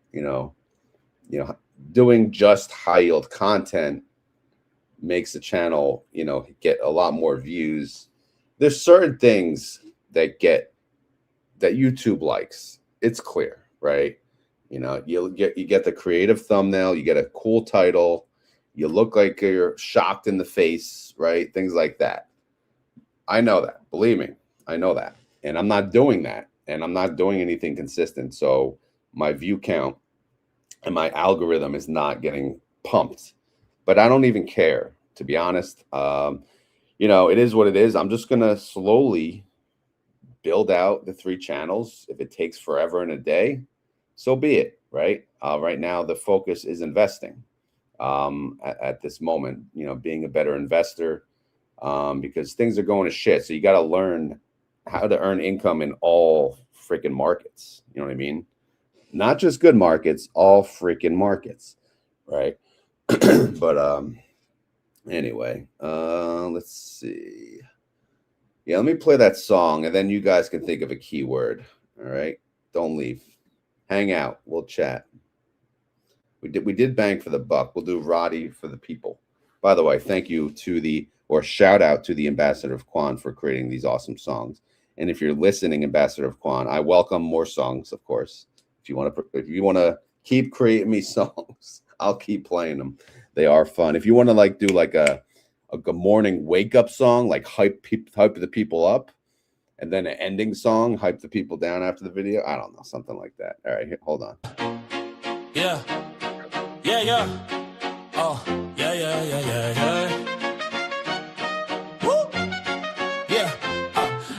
doing just high yield content makes the channel, get a lot more views. There's certain things that YouTube likes. It's clear, right? You get the creative thumbnail, you get a cool title, you look like you're shocked in the face, right? Things like that. I know that. Believe me, I know that. And I'm not doing that. And I'm not doing anything consistent. So my view count and my algorithm is not getting pumped. But I don't even care, to be honest. It is what it is. I'm just going to slowly build out the 3 channels. If it takes forever and a day, so be it, right? Right now, the focus is investing at this moment, being a better investor. Because things are going to shit. So you got to learn how to earn income in all freaking markets. You know what I mean? Not just good markets, all freaking markets, right? But anyway, let's see. Yeah, let me play that song, and then you guys can think of a keyword. All right, don't leave. Hang out. We'll chat. We did bang for the buck. We'll do Roddy for the people. By the way, thank you or shout out to the Ambassador of Quan for creating these awesome songs. And if you're listening, Ambassador of Quan, I welcome more songs, of course. If you want to keep creating me songs, I'll keep playing them. They are fun. If you want to do a good morning wake up song, like hype the people up, and then an ending song, hype the people down after the video. I don't know, something like that. All right, here, hold on. Yeah. Oh, yeah.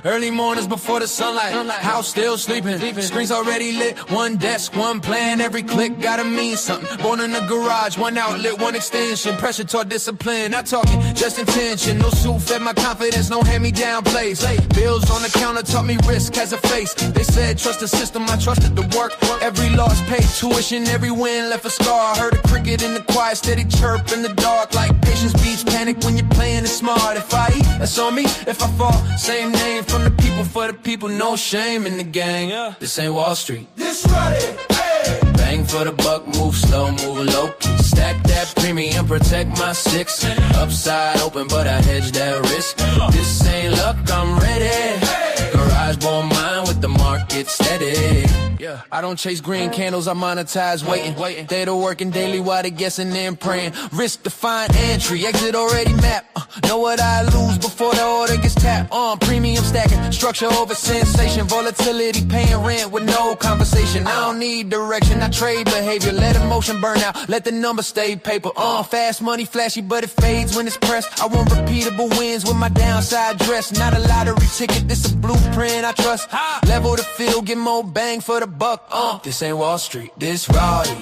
Early mornings before the sunlight, house still sleeping, screens already lit, one desk, one plan, every click gotta mean something. Born in the garage, one outlet, one extension, pressure taught discipline, not talking just intention. No suit fed my confidence, no hand-me-down plays. Bills on the counter taught me risk has a face. They said trust the system, I trusted the work. Every loss paid tuition, every win left a scar. I heard a cricket in the quiet, steady chirp in the dark. Like patience beats panic when you're playing it smart. If I eat, that's on me. If I fall, same name. From the people, for the people, no shame in the gang. This ain't Wall Street. This Roddy, hey. Bang for the buck, move slow, move low. Stack that premium, protect my six. Upside open, but I hedge that risk. This ain't luck, I'm ready. Garage born mine with the market steady. Yeah, I don't chase green candles, I monetize waiting. Data working daily while they guessing and praying. Risk defined entry, exit already mapped. Know what I lose before the order gets tapped. Premium stacking, structure over sensation. Volatility, paying rent with no conversation. I don't need direction, I trade behavior. Let emotion burn out, let the numbers stay paper. Fast money, flashy, but it fades when it's pressed. I want repeatable wins with my downside dress. Not a lottery ticket, this a blueprint I trust. Level the field, get more bang for the buck. This ain't Wall Street, this RODY.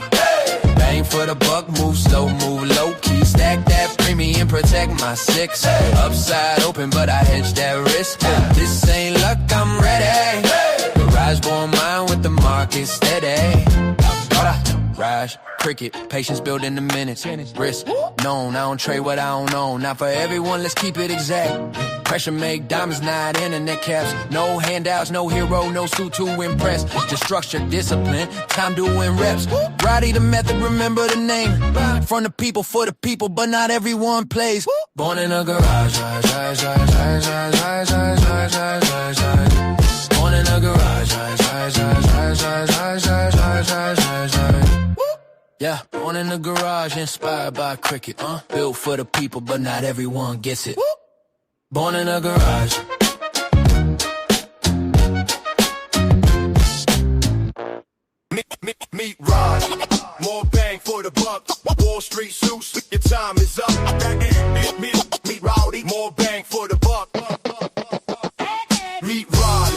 Bang for the buck, move slow, move low key. Stack that premium, protect my six. Upside open, but I hedge that risk. This ain't luck, I'm ready. Garage born mine with the market steady. Raj, cricket, patience built in the minutes. Risk known, I don't trade what I don't own. Not for everyone, let's keep it exact. Pressure make diamonds, not internet caps. No handouts, no hero, no suit to impress. Just structure, discipline, time doing reps. RODY the method, remember the name. From the people, for the people, but not everyone plays. Born in a garage, born in a garage, yeah, born in the garage, inspired by cricket. Built for the people, but not everyone gets it. Born in a garage. Meet Rod. More bang for the buck. Wall Street suits, your time is up. Meet Rowdy. More bang for the buck. Meet Rod.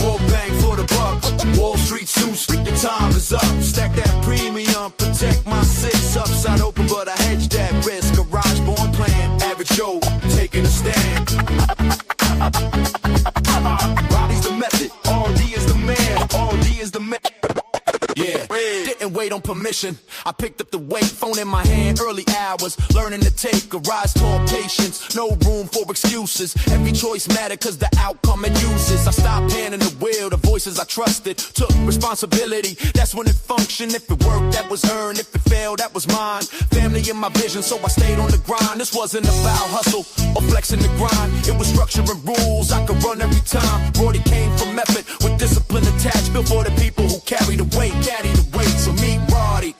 More bang for the buck. Wall Street suits, your time is up. Stack that premium, protect my six. Upside open, but I hedge that risk. Garage born plan, average Joe, taking a stand. RODY's the method, RD is the man, RD is the man. Yeah, didn't wait on permission. I picked up the weight, phone in my hand, early hours, learning to take a rise toward patience. No room for excuses. Every choice mattered cause the outcome it uses. I stopped handing the wheel, the voices I trusted. Took responsibility, that's when it functioned. If it worked, that was earned. If it failed, that was mine. Family in my vision, so I stayed on the grind. This wasn't about hustle or flexing the grind. It was structure and rules I could run every time. RODY came from method with discipline attached. Built for the people who carry the weight. So meet RODY,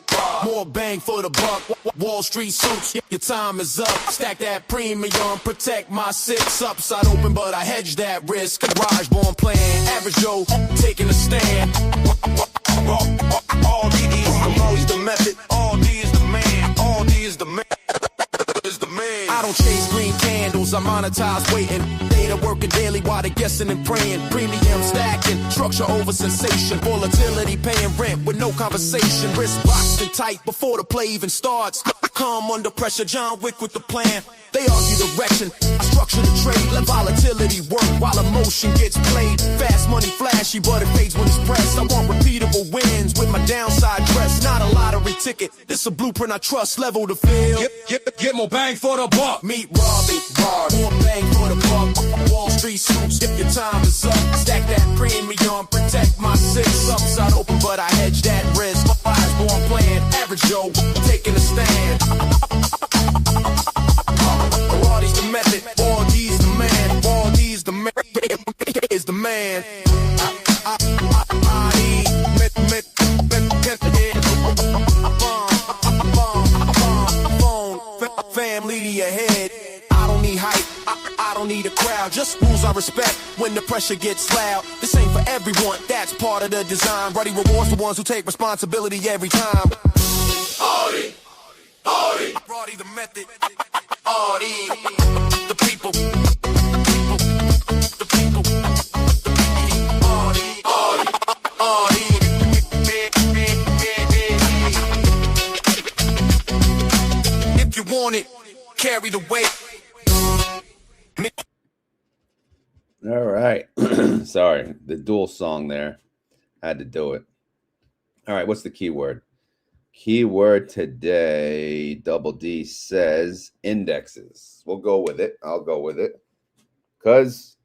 more bang for the buck. Wall Street suits, your time is up. Stack that premium, protect my six. Upside open, but I hedge that risk. Garage born playing, average Joe, taking a stand. All D is the method, all D is the man, all D is the man. I don't chase green candles, I monetize waiting. Data working daily while they guessing and praying. Premium stacking, structure over sensation. Volatility paying rent with no conversation. Wrist boxed and tight before the play even starts. Calm under pressure, John Wick with the plan. They argue direction, I structure the trade. Let volatility work while emotion gets played. Fast money flashy, but it fades when it's pressed. I want repeatable wins with my downside dress. Not a lottery ticket, this a blueprint I trust. Level the field, get more bang for the buck. Meet RODY, more bang for the buck. Wall Street suits, if your time is up. Stack that premium, protect my six. Upside open, but I hedge that risk. My eyes born playing, average Joe, taking a stand. RODY's the method, RD's the man, RD's the man, is the man. Family to your head. I don't need hype, I don't need a crowd. Just rules I respect when the pressure gets loud. This ain't for everyone, that's part of the design. RODY rewards the ones who take responsibility every time. RODY, RODY the method. RODY, the people, the people, RODY, RODY. If you want it, carry the weight. All right. Sorry, the dual song there. Had to do it. All right, what's the keyword? Keyword today, Double D says indexes. We'll go with it. I'll go with it. Because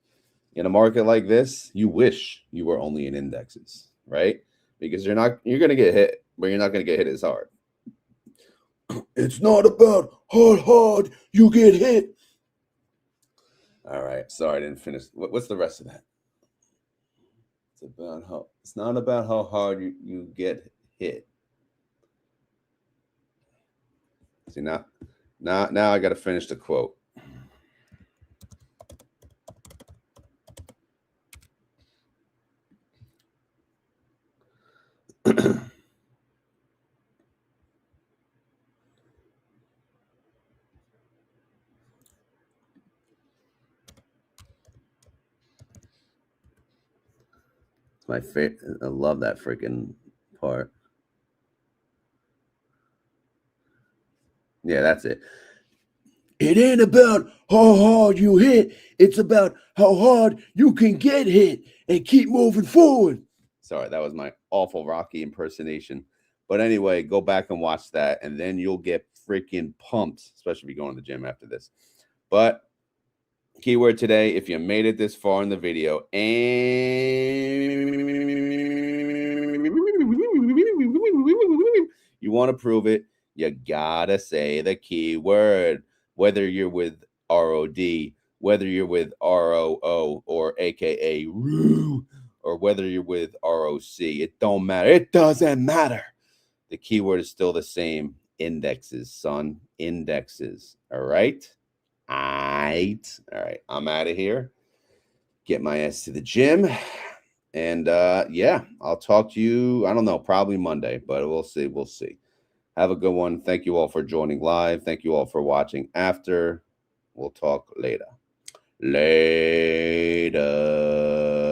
in a market like this, you wish you were only in indexes, right? Because you're going to get hit but you're not going to get hit as hard. It's not about how hard you get hit. All right. Sorry, I didn't finish. What's the rest of that? It's not about how hard you get hit. See, now I got to finish the quote. My favorite. I love that freaking part. Yeah, that's it. It ain't about how hard you hit. It's about how hard you can get hit and keep moving forward. Sorry, that was my awful Rocky impersonation. But anyway, go back and watch that, and then you'll get freaking pumped, especially if you go to the gym after this. But keyword today, if you made it this far in the video and you want to prove it, you gotta say the keyword. Whether you're with ROD, whether you're with ROO or AKA ROO, or whether you're with ROC, it don't matter. It doesn't matter. The keyword is still the same. Indexes, son. Indexes. All right. All right. I'm out of here. Get my ass to the gym. And yeah, I'll talk to you, I don't know, probably Monday, but we'll see. We'll see. Have a good one. Thank you all for joining live. Thank you all for watching after. We'll talk later. Later.